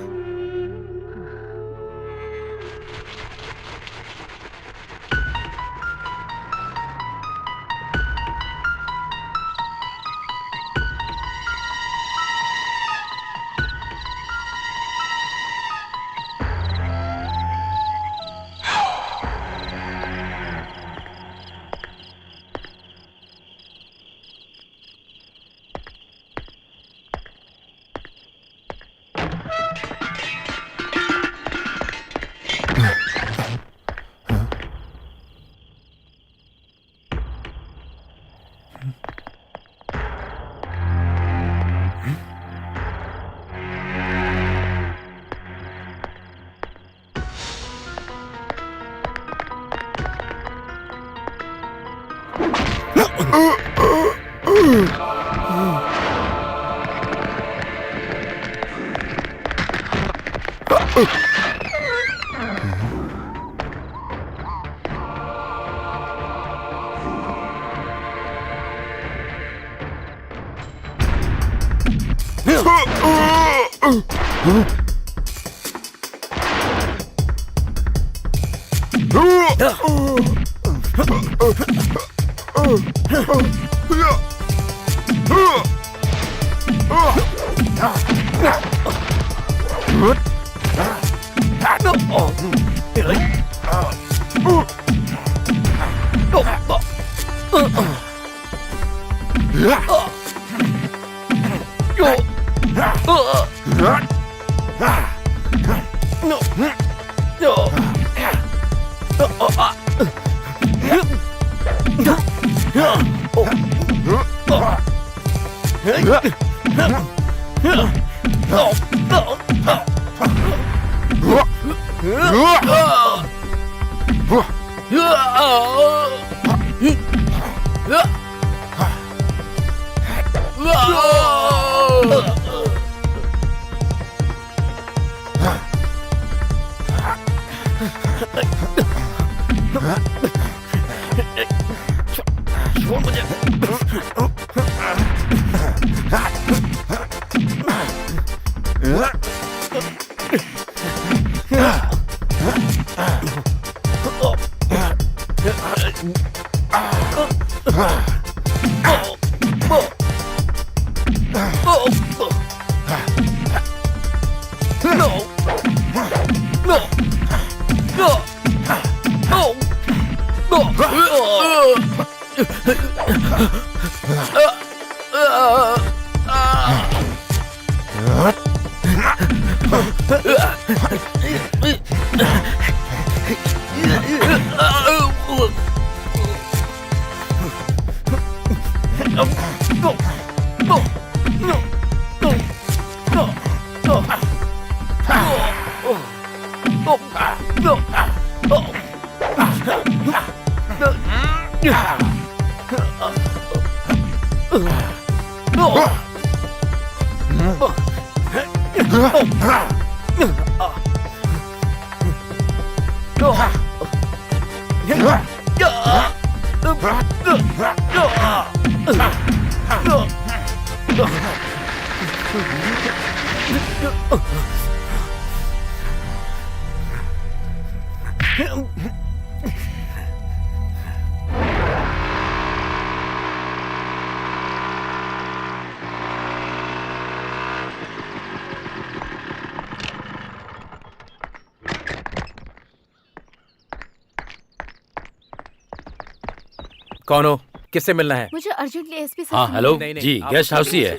कौन हो? किससे मिलना है? मुझे अर्जेंटली एसपी से हाँ हेलो नहीं, नहीं, जी, आप गेस्ट हाउस ही है।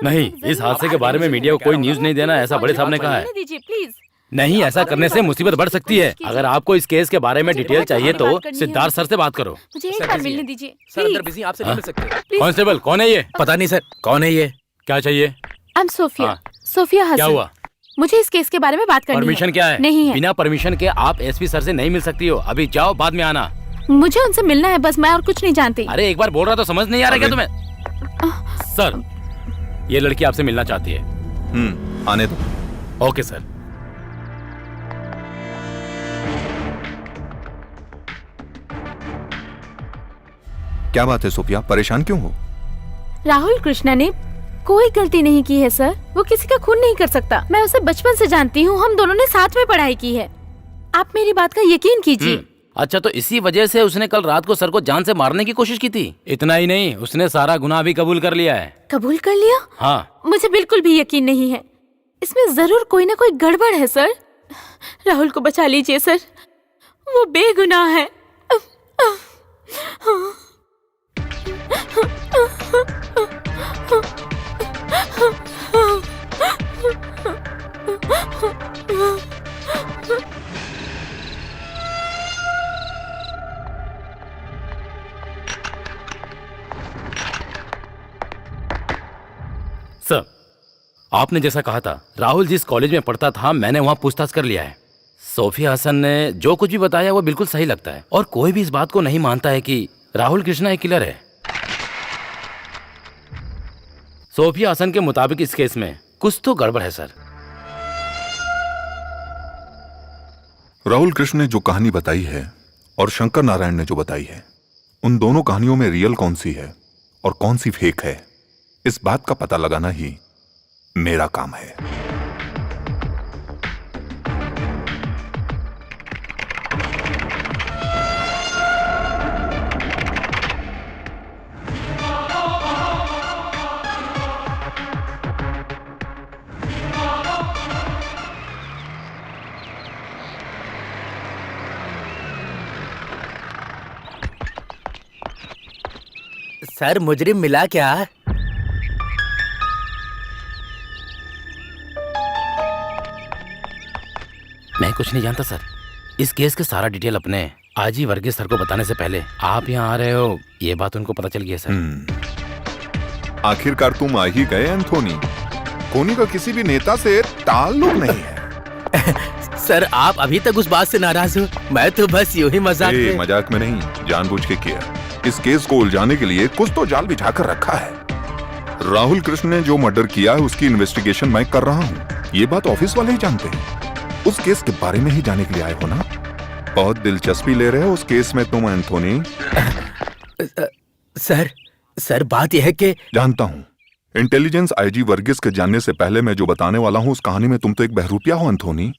नहीं, इस हादसे के बारे में मीडिया को कोई न्यूज़ नहीं देना, ऐसा बड़े साहब ने कहा है। दीजिए प्लीज। नहीं, ऐसा करने से मुसीबत बढ़ सकती है। अगर आपको इस केस के बारे में डिटेल चाहिए तो सिद्धार्थ सर से बात करो। मुझे एक बार मिलने दीजिए सर अंदर प्लीज। बिजी, आपसे नहीं मिल सकते। कांस्टेबल, कौन है ये? पता नहीं सर, कौन है ये? क्या चाहिए? आई एम सोफिया, हाँ। सोफिया हसन। क्या हुआ? मुझे इस केस के बारे में बात करनी है। परमिशन क्या है? नहीं है। बिना परमिशन के आप एसपी सर से नहीं मिल सकती हो। अभी जाओ, बाद में आना। मुझे उनसे मिलना है बस, मैं और कुछ नहीं जानती। अरे एक बार बोल रहा तो समझ नहीं आ रहा क्या तुम्हें? सर, ये लड़की आपसे मिलना चाहती है। आने दो। Okay sir. क्या बात है सोफिया, परेशान क्यों हो? राहुल कृष्णा ने कोई गलती नहीं की है सर। वो किसी का खून नहीं कर सकता। मैं उसे बचपन से जानती हूँ, हम दोनों ने साथ में पढ़ाई की है। आप मेरी बात का यकीन कीजिए। अच्छा, तो इसी वजह से उसने कल रात को सर को जान से मारने की कोशिश की थी? इतना ही नहीं, उसने सारा गुनाह भी कबूल कर लिया है। कबूल कर लिया? हाँ। मुझे बिल्कुल भी यकीन नहीं है। इसमें जरूर कोई ना कोई गड़बड़ है सर। राहुल को बचा लीजिए सर, वो बेगुनाह है। सर, आपने जैसा कहा था, राहुल जिस कॉलेज में पढ़ता था मैंने वहां पूछताछ कर लिया है। सोफिया हसन ने जो कुछ भी बताया वो बिल्कुल सही लगता है और कोई भी इस बात को नहीं मानता है कि राहुल कृष्णा एक किलर है। सोफिया हसन के मुताबिक इस केस में कुछ तो गड़बड़ है सर। राहुल कृष्ण ने जो कहानी बताई है और शंकर नारायण ने जो बताई है, उन दोनों कहानियों में रियल कौन सी है और कौन सी फेक है, इस बात का पता लगाना ही मेरा काम है। सर मुजरिम मिला क्या? मैं कुछ नहीं जानता सर। इस केस के सारा डिटेल अपने आजी वर्गीस सर को बताने से पहले आप यहाँ आ रहे हो, ये बात उनको पता चल गई है सर। आखिरकार तुम आ ही गए एंथोनी। कोनी का किसी भी नेता से ताल्लुक नहीं है। सर आप अभी तक उस बात से नाराज हो? मैं तो बस यूं ही मजाक में नहीं, जानबूझ के किया। इस केस को उलझाने के लिए कुछ तो जाल बिछाकर रखा है। राहुल कृष्ण ने जो मर्डर किया है उसकी इन्वेस्टिगेशन मैं कर रहा हूँ, ये बात ऑफिस वाले ही जानते हैं। उस केस के बारे में ही जाने के लिए आए हो ना? बहुत दिलचस्पी ले रहे हो उस केस में तुम एंथोनी? सर बात यह है कि जानता हूँ। इंटेलिजेंस आईजी वर्गीस के जानने से पहले मैं जो बताने वाला हूँ उस कहानी में तुम तो एक बहरूपिया हो एंथोनी।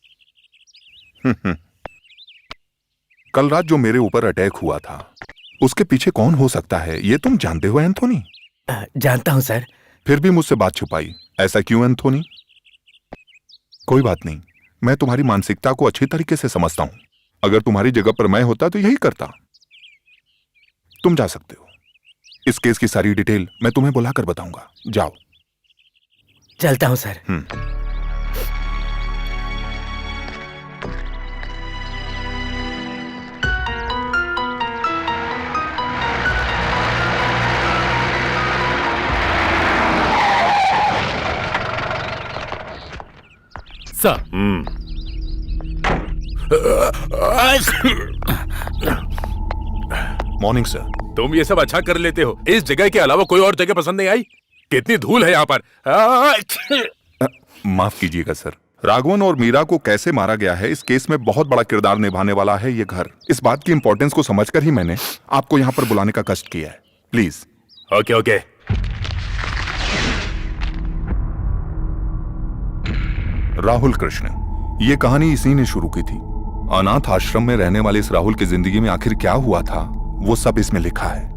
कल रात जो मेरे ऊपर अटैक हुआ था उसके पीछे कौन हो सकता है ये तुम जानते हो एंथोनी? जानता हूं सर। फिर भी मुझसे बात छुपाई, ऐसा क्यों एंथोनी? कोई बात नहीं, मैं तुम्हारी मानसिकता को अच्छी तरीके से समझता हूं। अगर तुम्हारी जगह पर मैं होता तो यही करता। तुम जा सकते हो। इस केस की सारी डिटेल मैं तुम्हें बुलाकर बताऊंगा। जाओ। चलता हूं सर। Sir, morning sir. तुम ये सब अच्छा कर लेते हो, इस जगह के अलावा कोई और जगह पसंद नहीं आई? कितनी धूल है यहाँ पर। माफ कीजिएगा सर। राघवन और मीरा को कैसे मारा गया है इस केस में बहुत बड़ा किरदार निभाने वाला है ये घर। इस बात की इंपॉर्टेंस को समझकर ही मैंने आपको यहाँ पर बुलाने का कष्ट किया है। प्लीज। ओके। राहुल कृष्ण, ये कहानी इसी ने शुरू की थी। अनाथ आश्रम में रहने वाले इस राहुल की जिंदगी में आखिर क्या हुआ था वो सब इसमें लिखा है।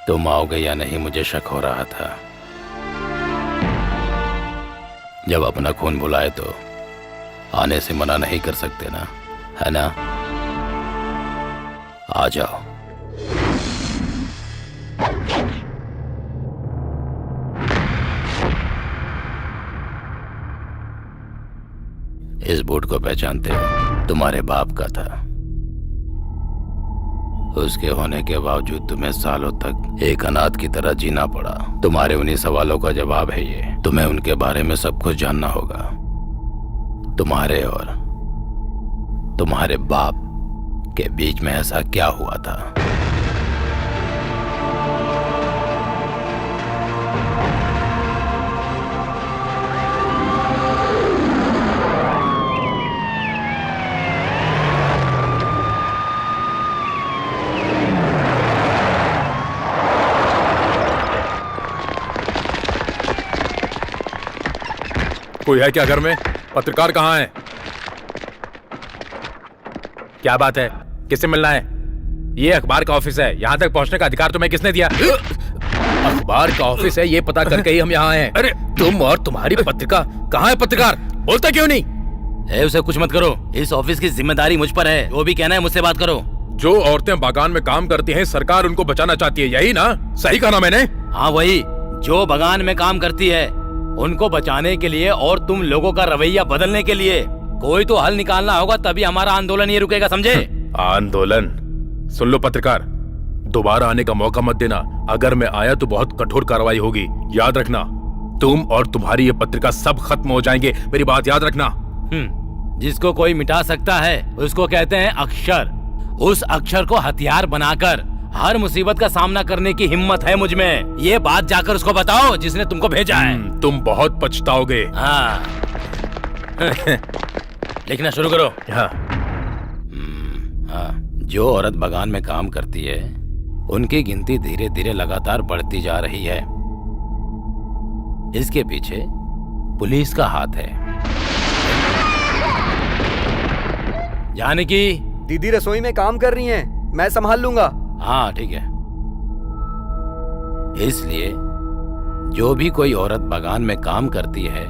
तुम आओगे या नहीं मुझे शक हो रहा था। जब अपना खून बुलाए तो आने से मना नहीं कर सकते ना, है ना? आ जाओ। इस बूट को पहचानते हो? तुम्हारे बाप का था। उसके होने के बावजूद तुम्हें सालों तक एक अनाथ की तरह जीना पड़ा। तुम्हारे उन्हीं सवालों का जवाब है ये। तुम्हें उनके बारे में सब कुछ जानना होगा। तुम्हारे और तुम्हारे बाप के बीच में ऐसा क्या हुआ था? कोई है क्या घर में? पत्रकार कहाँ है? क्या बात है? किससे मिलना है? ये अखबार का ऑफिस है, यहाँ तक पहुँचने का अधिकार तुम्हें किसने दिया? अखबार का ऑफिस है, ये पता करके ही हम यहाँ आए हैं। अरे तुम और तुम्हारी पत्रिका, कहाँ है पत्रकार? बोलता क्यों नहीं? उसे कुछ मत करो, इस ऑफिस की जिम्मेदारी मुझ पर है। जो भी कहना है मुझसे बात करो। जो औरतें बागान में काम करती हैं, सरकार उनको बचाना चाहती है, यही ना? सही कहा ना मैंने? हाँ वही, जो बागान में काम करती है उनको बचाने के लिए और तुम लोगों का रवैया बदलने के लिए कोई तो हल निकालना होगा, तभी हमारा आंदोलन ये रुकेगा, समझे? आंदोलन? सुन लो पत्रकार, दोबारा आने का मौका मत देना। अगर मैं आया तो बहुत कठोर कार्रवाई होगी, याद रखना। तुम और तुम्हारी ये पत्रिका सब खत्म हो जाएंगे, मेरी बात याद रखना। जिसको कोई मिटा सकता है उसको कहते हैं अक्षर। उस अक्षर को हथियार बनाकर हर मुसीबत का सामना करने की हिम्मत है मुझ में। ये बात जाकर उसको बताओ जिसने तुमको भेजा है। तुम बहुत पछताओगे। हाँ। लिखना शुरू करो। हाँ। हाँ, जो औरत बागान में काम करती है उनकी गिनती धीरे धीरे लगातार बढ़ती जा रही है। इसके पीछे पुलिस का हाथ है। जानकी, दीदी रसोई में काम कर रही हैं, मैं संभाल लूंगा। हाँ ठीक है। इसलिए जो भी कोई औरत बागान में काम करती है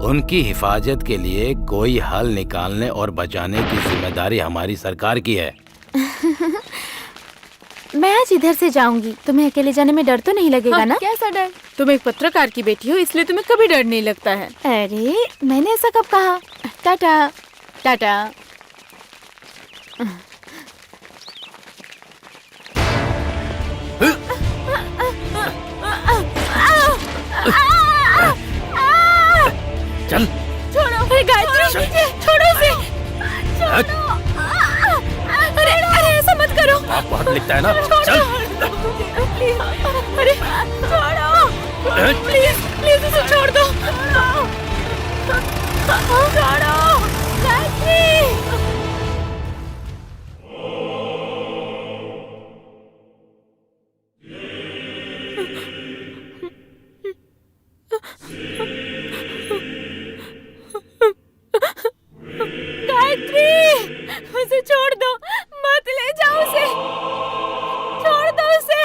उनकी हिफाजत के लिए कोई हल निकालने और बचाने की जिम्मेदारी हमारी सरकार की है। मैं आज इधर से जाऊंगी। तुम्हें अकेले जाने में डर तो नहीं लगेगा ना? कैसा डर? तुम एक पत्रकार की बेटी हो, इसलिए तुम्हें कभी डर नहीं लगता है। अरे मैंने ऐसा कब कहा? टाटा टाटा। चल छोड़ो। अरे गायत्री, छोड़ो इसे, छोड़ो। अरे अरे ऐसा मत करो। आप बहुत लिखता है ना? चल। अरे छोड़ो, प्लीज प्लीज उसे छोड़ दो। छोड़ो गायत्री। उसे छोड़ दो, मत ले जाओ उसे, छोड़ दो उसे।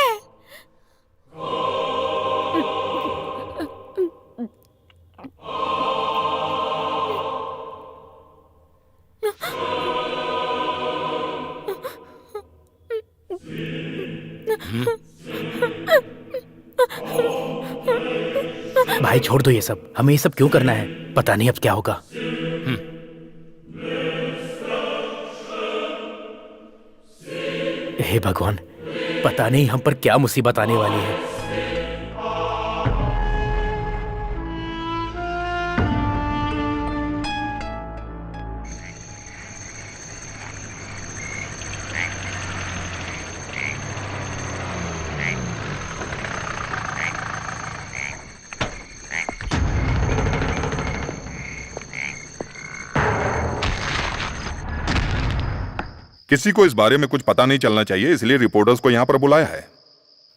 भाई छोड़ दो ये सब, हमें ये सब क्यों करना है? पता नहीं अब क्या होगा। हे भगवान, पता नहीं हम पर क्या मुसीबत आने वाली है। किसी को इस बारे में कुछ पता नहीं चलना चाहिए, इसलिए रिपोर्टर्स को यहाँ पर बुलाया है।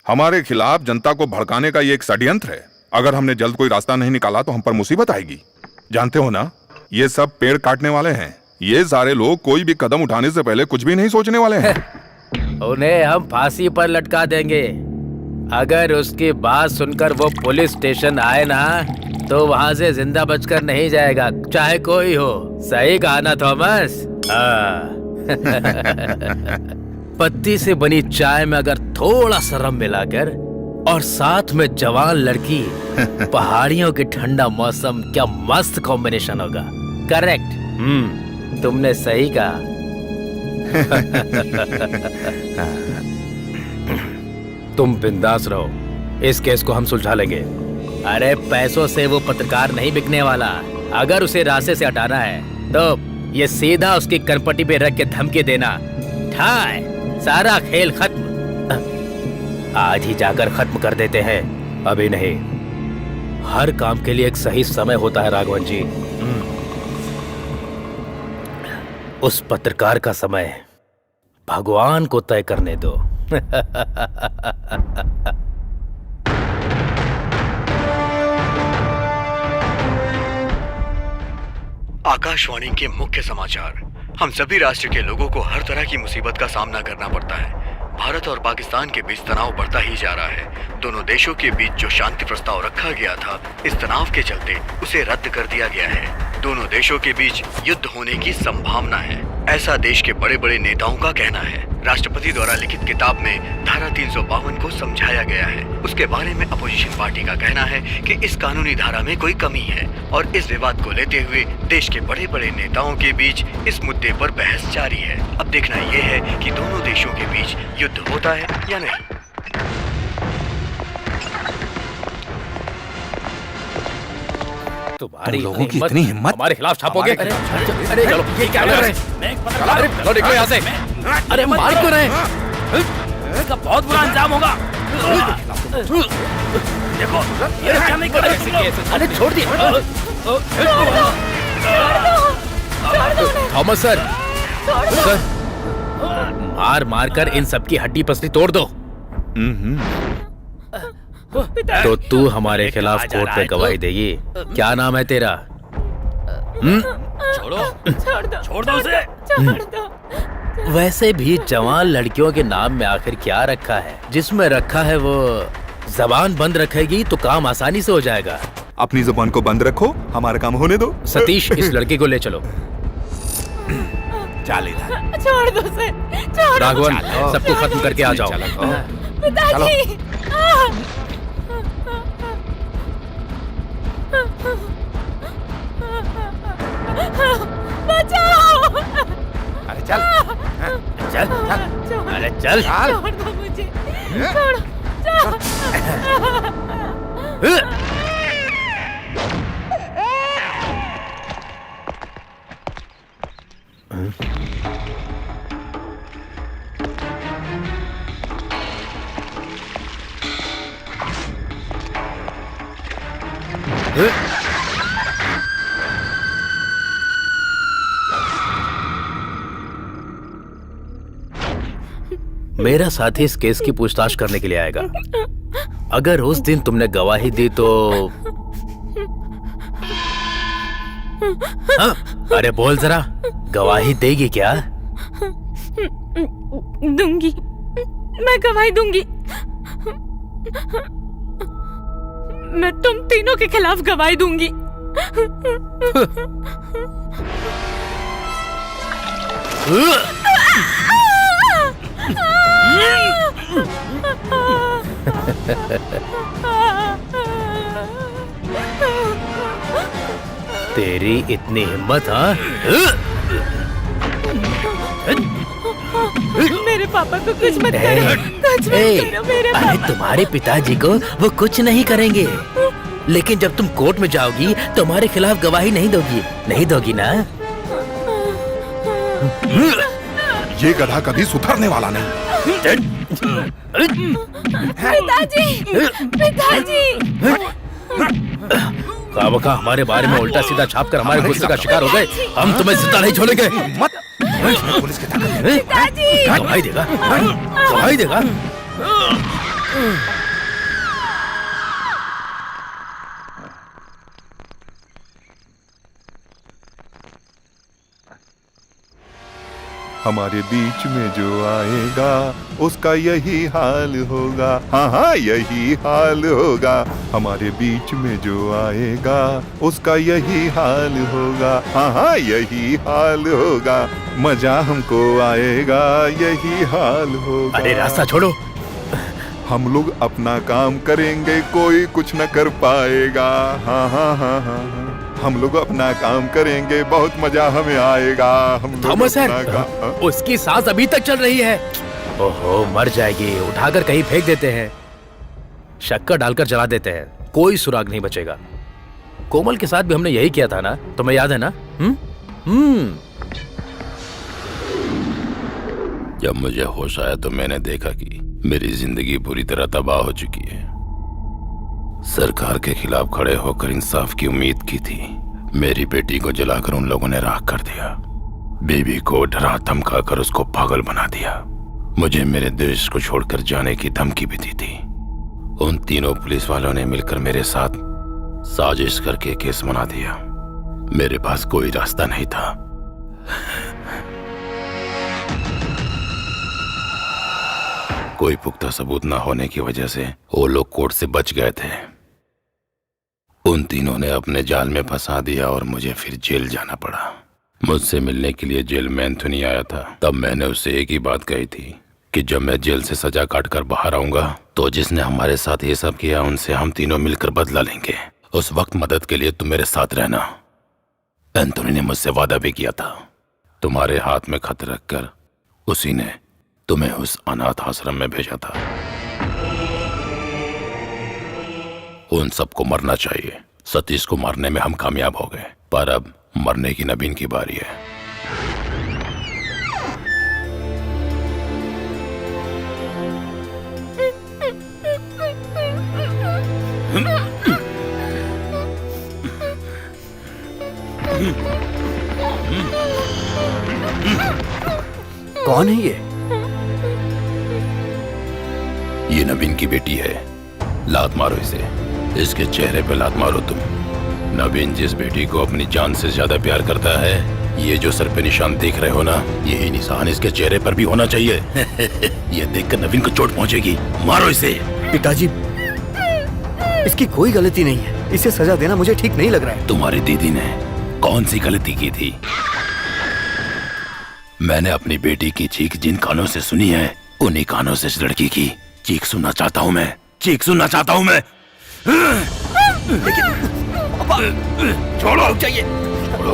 हमारे खिलाफ जनता को भड़काने का ये एक षड्यंत्र है। अगर हमने जल्द कोई रास्ता नहीं निकाला तो हम पर मुसीबत आएगी। जानते हो ना, ये सब पेड़ काटने वाले हैं। ये सारे लोग कोई भी कदम उठाने से पहले कुछ भी नहीं सोचने वाले हैं। उन्हें हम फांसी पर लटका देंगे। अगर उसकी बात सुनकर वो पुलिस स्टेशन आए ना तो वहां से जिंदा बचकर नहीं जाएगा, चाहे कोई हो। सही कहा ना थॉमस? पत्ती से बनी चाय में अगर थोड़ा सा रम मिलाकर और साथ में जवान लड़की, पहाड़ियों की ठंडा मौसम, क्या मस्त कॉम्बिनेशन होगा। करेक्ट, तुमने सही कहा। तुम बिंदास रहो, इस केस को हम सुलझा लेंगे। अरे पैसों से वो पत्रकार नहीं बिकने वाला। अगर उसे रास्ते से हटाना है तो ये सीधा उसकी कनपट्टी पे रख के धमकी देना। ठाय, सारा खेल खत्म। आज ही जाकर खत्म कर देते हैं, अभी नहीं। हर काम के लिए एक सही समय होता है राघवन जी। उस पत्रकार का समय भगवान को तय करने दो। आकाशवाणी के मुख्य समाचार। हम सभी राष्ट्र के लोगों को हर तरह की मुसीबत का सामना करना पड़ता है। भारत और पाकिस्तान के बीच तनाव बढ़ता ही जा रहा है। दोनों देशों के बीच जो शांति प्रस्ताव रखा गया था, इस तनाव के चलते उसे रद्द कर दिया गया है। दोनों देशों के बीच युद्ध होने की संभावना है, ऐसा देश के बड़े बड़े नेताओं का कहना है। राष्ट्रपति द्वारा लिखित किताब में धारा 352 को समझाया गया है। उसके बारे में अपोजिशन पार्टी का कहना है कि इस कानूनी धारा में कोई कमी है और इस विवाद को लेते हुए देश के बड़े बड़े नेताओं के बीच इस मुद्दे पर बहस जारी है। अब देखना यह है कि दोनों देशों के बीच युद्ध होता है या नहीं। तुम्हारी लोगों की इतनी हिम्मत हमारे खिलाफ छापोगे? अरे चलो, ये क्या कर रहे हैं? चलो निकलो यहाँ से। अरे मार क्यों रहे हैं? इसका बहुत बुरा अंजाम होगा। देखो ये क्या नहीं कर रहे? अरे छोड़ दिए। थॉमस सर, मार मार कर इन सबकी हड्डी पसली तोड़ दो। तो तू हमारे खिलाफ कोर्ट में गवाही देगी। क्या नाम है तेरा? छोड़ दो उसे। वैसे भी जवान लड़कियों के नाम में आखिर क्या रखा है? जिसमें रखा है वो जबान बंद रखेगी तो काम आसानी से हो जाएगा। अपनी जुबान को बंद रखो, हमारा काम होने दो। सतीश, इस लड़के को ले चलो। चल इधर। छोड़ दो उसे, छोड़ दो। राघवन, सबको खत्म करके आ जाओ। पिताजी, बचाओ। अरे चल चल अरे चल। छोड़ दो मुझे, छोड़ो, मेरा साथी इस केस की पूछताछ करने के लिए आएगा। अगर उस दिन तुमने गवाही दी तो अरे बोल जरा, गवाही देगी क्या? दूंगी, मैं गवाही दूंगी। मैं तुम तीनों के खिलाफ गवाही दूंगी। तेरी इतनी हिम्मत? हाँ, मेरे पापा को कुछ मत करो, कुछ मत करो मेरे अरे पापा। तुम्हारे पिताजी को वो कुछ नहीं करेंगे, लेकिन जब तुम कोर्ट में जाओगी तो हमारे खिलाफ गवाही नहीं दोगी ना? ये गधा कभी सुधरने वाला नहीं। पिताजी, पिताजी। का हमारे बारे में उल्टा सीधा छाप कर हमारे गुस्से का शिकार हो गए। हम तुम्हें जिंदा नहीं छोड़ेंगे। मत पुलिस की ताकत। पिताजी, गवाही देगा, गवाही देगा। हमारे बीच में जो आएगा उसका यही हाल होगा। हाँ हाँ, यही हाल होगा। हमारे बीच में जो आएगा उसका यही हाल होगा। हाँ हाँ, यही हाल होगा। मजा हमको आएगा, यही हाल होगा। अरे रास्ता छोड़ो। हम लोग अपना काम करेंगे, कोई कुछ न कर पाएगा। हाँ हाँ हाँ हाँ, हम लोग अपना काम करेंगे, बहुत मजा हमें आएगा। हम लोग थॉमस सर, अपना काम। उसकी सांस अभी तक चल रही है। ओहो, मर जाएगी। उठाकर कहीं फेंक देते हैं, शक्कर डालकर जला देते हैं, कोई सुराग नहीं बचेगा। कोमल के साथ भी हमने यही किया था ना, तुम्हें याद है ना? जब मुझे होश आया तो मैंने देखा कि मेरी जिंदगी पूरी तरह तबाह हो चुकी है। सरकार के खिलाफ खड़े होकर इंसाफ की उम्मीद की थी। मेरी बेटी को जलाकर उन लोगों ने राख कर दिया। बीवी को डरा धमका कर उसको पागल बना दिया। मुझे मेरे देश को छोड़कर जाने की धमकी भी दी थी। उन तीनों पुलिस वालों ने मिलकर मेरे साथ साजिश करके केस बना दिया। मेरे पास कोई रास्ता नहीं था। कोई पुख्ता सबूत न होने की वजह से वो लोग कोर्ट से बच गए थे। उन तीनों ने अपने जाल में फंसा दिया और मुझे फिर जेल जाना पड़ा। मुझसे मिलने के लिए जेल में एंथोनी आया था। तब मैंने उससे एक ही बात कही थी कि जब मैं जेल से सजा काट कर बाहर आऊंगा तो जिसने हमारे साथ ये सब किया उनसे हम तीनों मिलकर बदला लेंगे। उस वक्त मदद के लिए तुम मेरे साथ रहना। एंथोनी ने मुझसे वादा भी किया था। तुम्हारे हाथ में खत रखकर उसी ने तुम्हें उस अनाथ आश्रम में भेजा था। उन सबको मरना चाहिए। सतीश को मारने में हम कामयाब हो गए, पर अब मरने की नवीन की बारी है। कौन है ये? ये नवीन की बेटी है। लात मारो इसे। इसके चेहरे पे लात मारो तुम। नवीन जिस बेटी को अपनी जान से ज्यादा प्यार करता है, ये जो सर पे निशान देख रहे हो ना, यही निशान इसके चेहरे पर भी होना चाहिए। ये देखकर नवीन को चोट पहुंचेगी। मारो इसे। पिताजी, इसकी कोई गलती नहीं है। इसे सजा देना मुझे ठीक नहीं लग रहा है। तुम्हारी दीदी ने कौन सी गलती की थी? मैंने अपनी बेटी की चीख जिन कानों से सुनी है, उन्हीं कानों से इस लड़की की चीख सुनना चाहता हूँ मैं। चीख सुनना चाहता हूँ मैं। छोड़ो, चाहिए।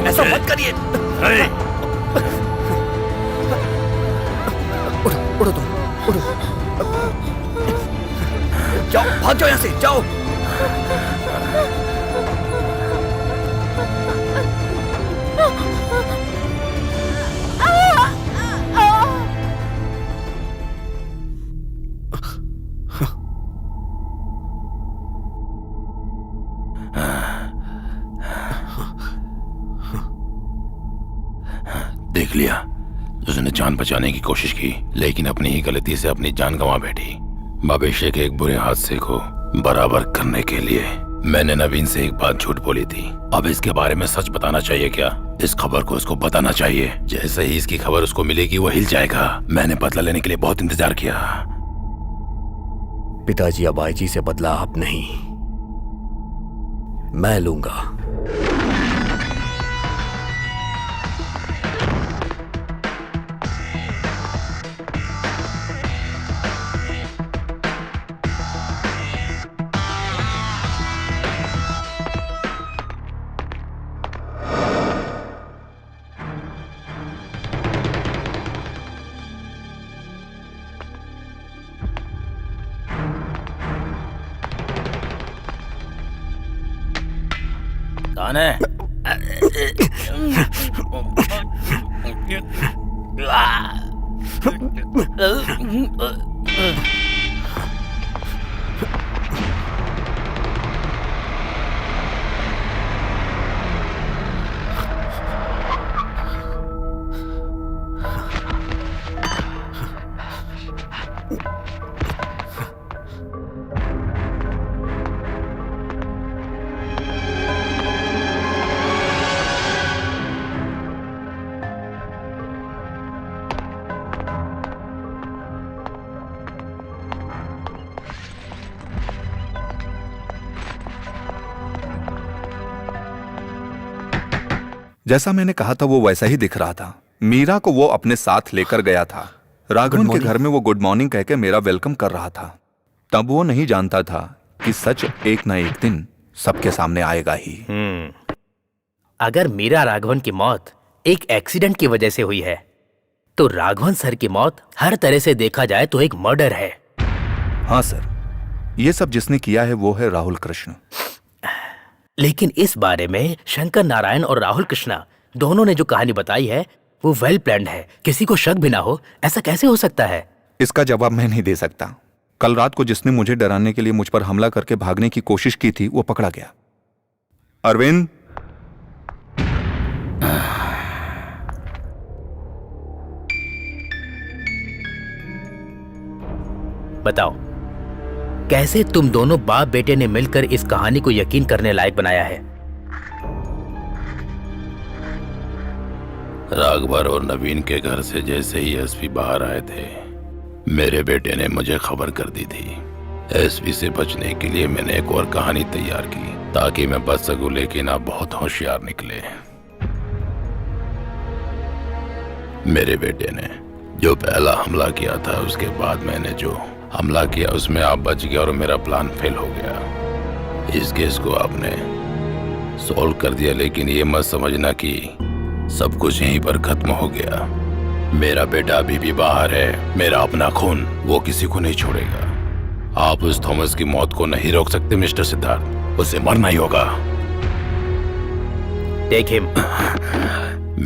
ऐसा मत करिए। उठो, उठो तुम, उठो। जाओ, भाग जाओ यहाँ से, जाओ। देख लिया, उसने जान बचाने की कोशिश की, लेकिन अपनी ही गलती से अपनी जान गंवा बैठी। भविष्य के एक बुरे हादसे को बराबर करने के लिए मैंने नवीन से एक बात झूठ बोली थी। अब इसके बारे में सच बताना चाहिए क्या? इस खबर को उसको बताना चाहिए। जैसे ही इसकी खबर उसको मिलेगी वो हिल जाएगा। मैंने बदला लेने के लिए बहुत इंतजार किया। पिताजी, अब आईजी से बदला आप नहीं, मैं लूंगा। कौन है? जैसा मैंने कहा था वो वैसा ही दिख रहा था। मीरा को वो अपने साथ लेकर गया था। राघवन के घर में वो गुड मॉर्निंग कहकर मेरा वेलकम कर रहा था। तब वो नहीं जानता था कि सच एक ना एक दिन सबके सामने आएगा ही। अगर मीरा राघवन की मौत एक एक्सीडेंट की वजह से हुई है, तो राघवन सर की मौत हर तरह से देखा जाए तो एक मर्डर है। हाँ सर, ये सब जिसने किया है वो है राहुल कृष्ण। लेकिन इस बारे में शंकर नारायण और राहुल कृष्णा दोनों ने जो कहानी बताई है वो वेल प्लान्ड है। किसी को शक भी ना हो, ऐसा कैसे हो सकता है? इसका जवाब मैं नहीं दे सकता। कल रात को जिसने मुझे डराने के लिए मुझ पर हमला करके भागने की कोशिश की थी वो पकड़ा गया। अरविंद, बताओ, कैसे तुम दोनों बाप बेटे ने मिलकर इस कहानी को यकीन करने लायक बनाया है? राघवर और नवीन के घर से जैसे ही एसपी बाहर आए थे, मेरे बेटे ने मुझे खबर कर दी थी। एसपी से बचने के लिए मैंने एक और कहानी तैयार की ताकि मैं बच सकूं, लेकिन आप बहुत होशियार निकले। मेरे बेटे ने जो पहला हमला किया था, उसके बाद मैंने जो हमला किया उसमें आप बच गए और मेरा प्लान फेल हो गया। इस केस को आपने सॉल्व कर दिया, लेकिन ये मत समझना कि सब कुछ यहीं पर खत्म हो गया। मेरा बेटा अभी भी बाहर है। मेरा अपना खून वो किसी को नहीं छोड़ेगा। आप उस थॉमस की मौत को नहीं रोक सकते मिस्टर सिद्धार्थ, उसे मरना ही होगा। Take him.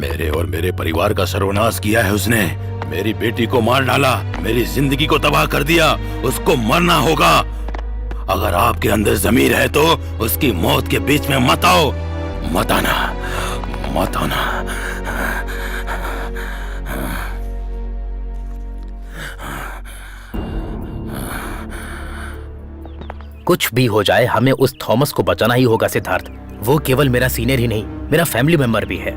मेरे और मेरे परिवार का सर्वनाश किया है उसने। मेरी बेटी को मार डाला, मेरी जिंदगी को तबाह कर दिया। उसको मरना होगा। अगर आपके अंदर जमीर है तो उसकी मौत के बीच में मत आओ। मत आना, मत आना। कुछ भी हो जाए, हमें उस थॉमस को बचाना ही होगा सिद्धार्थ। वो केवल मेरा सीनियर ही नहीं, मेरा फैमिली मेंबर भी है।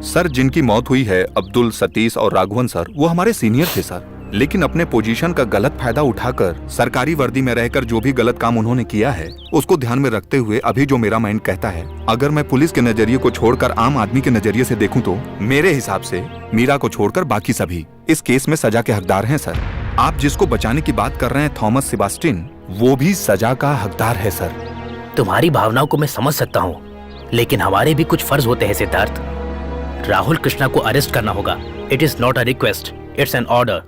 सर, जिनकी मौत हुई है, अब्दुल, सतीश और राघवन सर, वो हमारे सीनियर थे सर। लेकिन अपने पोजीशन का गलत फायदा उठाकर सरकारी वर्दी में रहकर जो भी गलत काम उन्होंने किया है, उसको ध्यान में रखते हुए अभी जो मेरा माइंड कहता है, अगर मैं पुलिस के नजरिए को छोड़कर आम आदमी के नजरिए से देखूं तो मेरे हिसाब से मीरा को छोड़कर बाकी सभी इस केस में सजा के हकदार हैं सर। आप जिसको बचाने की बात कर रहे हैं, थॉमस सेबास्टिन, वो भी सजा का हकदार है सर। तुम्हारी भावनाओं को मैं समझ सकता हूँ, लेकिन हमारे भी कुछ फर्ज होते हैं सिद्धार्थ। राहुल कृष्णा को अरेस्ट करना होगा। It is not a request, it's an order.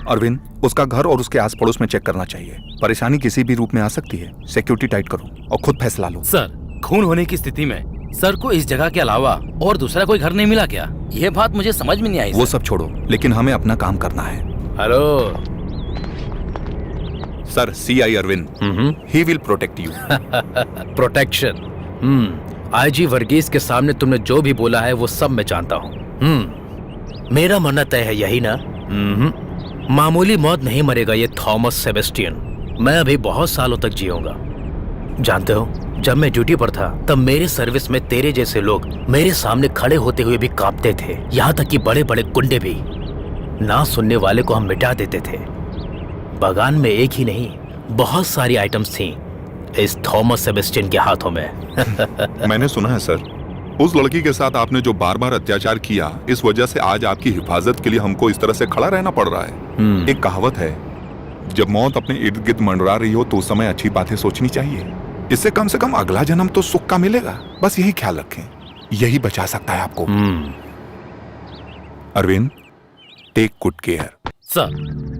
Arvind, उसका घर और उसके आस पड़ोस में चेक करना चाहिए। परेशानी किसी भी रूप में आ सकती है। सिक्योरिटी टाइट करो और खुद फैसला लो। सर, खून होने की स्थिति में सर को इस जगह के अलावा और दूसरा कोई घर नहीं मिला क्या? यह बात मुझे समझ में नहीं आई। वो सब छोड़ो, लेकिन हमें अपना काम करना है। Hello sir, CI Arvind, he will protect you. Protection. IG Varghese के सामने तुमने जो भी बोला है वो सब मैं जानता हूँ। मेरा मरना तय है, यही ना? मामूली मौत नहीं मरेगा ये थॉमस सेबेस्टियन। मैं अभी बहुत सालों तक जीऊंगा। जानते हो, जब मैं ड्यूटी पर था तब मेरे सर्विस में तेरे जैसे लोग मेरे सामने खड़े होते हुए भी कांपते थे। यहाँ तक कि बड़े बड़े गुंडे भी। ना सुनने वाले को हम मिटा देते थे। बगान में एक ही नहीं, बहुत सारी आइटम्स थी इस थॉमस सेबेस्टियन के हाथों में। मैंने सुना है सर, उस लड़की के साथ आपने जो बार बार अत्याचार किया, इस वजह से आज आपकी हिफाजत के लिए हमको इस तरह से खड़ा रहना पड़ रहा है। एक कहावत है, जब मौत अपने इर्द गिर्द मंडरा रही हो तो उस समय अच्छी बातें सोचनी चाहिए। इससे कम से कम अगला जन्म तो सुख का मिलेगा। बस यही ख्याल रखें, यही बचा सकता है आपको। Arvind, take good care. Sir,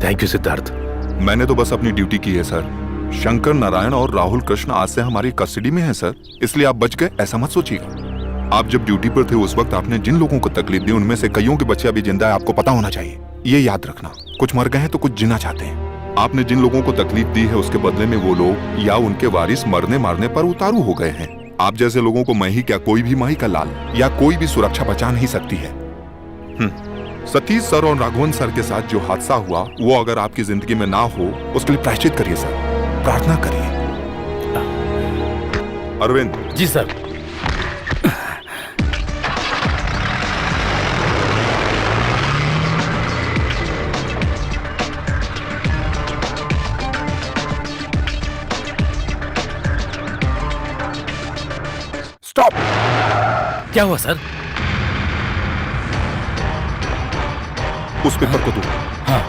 thank you Siddharth. मैंने तो बस अपनी ड्यूटी की है सर। शंकर नारायण और राहुल कृष्ण आज से हमारी कस्टडी में हैं सर, इसलिए आप बच गए ऐसा मत सोचिएगा। आप जब ड्यूटी पर थे उस वक्त आपने जिन लोगों को तकलीफ दी उनमें से कईयों के बच्चे अभी जिंदा है, आपको पता होना चाहिए। ये याद रखना, कुछ मर गए हैं तो कुछ जीना चाहते हैं। आपने जिन लोगों को तकलीफ दी है उसके बदले में वो लोग या उनके वारिस मरने मारने पर उतारू हो गए हैं। आप जैसे लोगों को मैं ही क्या, कोई भी माही का लाल या कोई भी सुरक्षा बचा नहीं सकती है। सतीश सर और राघवन सर के साथ जो हादसा हुआ वो अगर आपकी जिंदगी में ना हो उसके लिए प्रायश्चित करिए सर, प्रार्थना करिए। अरविंद। जी सर। स्टॉप। क्या हुआ सर? उस पेपर को दो। हाँ।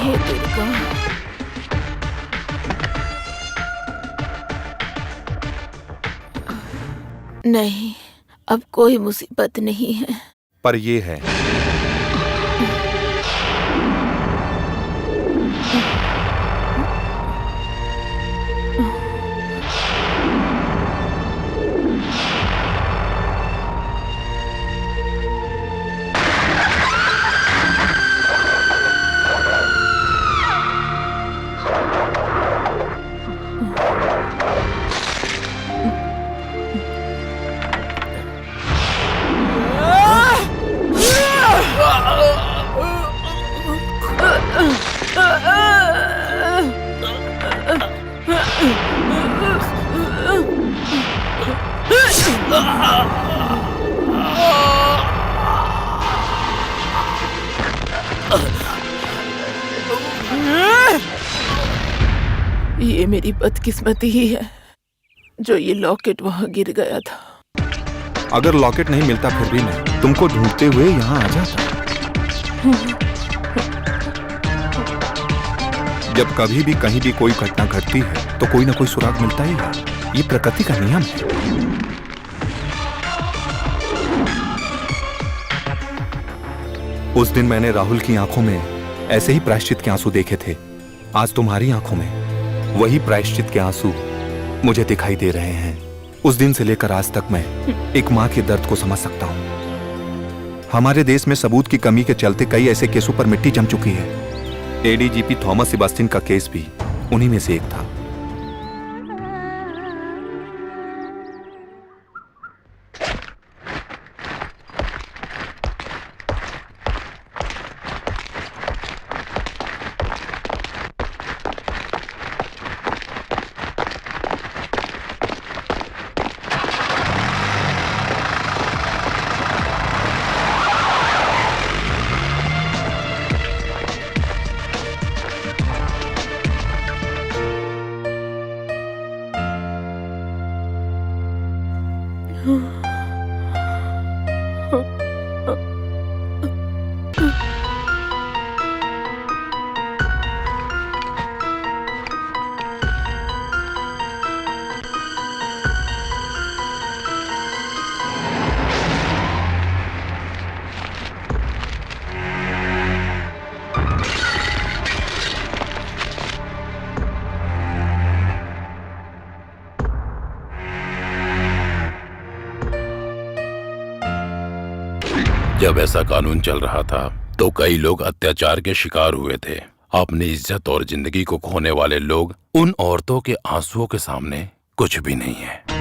हे दुर्गा। नहीं, अब कोई मुसीबत नहीं है। पर ये है, ये मेरी बदकिस्मती ही है जो ये लॉकेट वहां गिर गया था। अगर लॉकेट नहीं मिलता फिर भी मैं तुमको ढूंढते हुए यहाँ आ जाता। जब कभी भी कहीं भी कोई घटना घटती है तो कोई ना कोई सुराग मिलता ही है। ये प्रकृति का नियम है। उस दिन मैंने राहुल की आंखों में ऐसे ही प्रायश्चित के आंसू देखे थे। आज तुम्हारी आंखों में वही प्रायश्चित के आंसू मुझे दिखाई दे रहे हैं। उस दिन से लेकर आज तक मैं एक मां के दर्द को समझ सकता हूं। हमारे देश में सबूत की कमी के चलते कई ऐसे केसों पर मिट्टी जम चुकी है। एडीजीपी थॉमस सेबास्टियन का केस भी उन्हीं में से एक था। जब ऐसा कानून चल रहा था तो कई लोग अत्याचार के शिकार हुए थे। अपनी इज्जत और जिंदगी को खोने वाले लोग उन औरतों के आंसुओं के सामने कुछ भी नहीं है।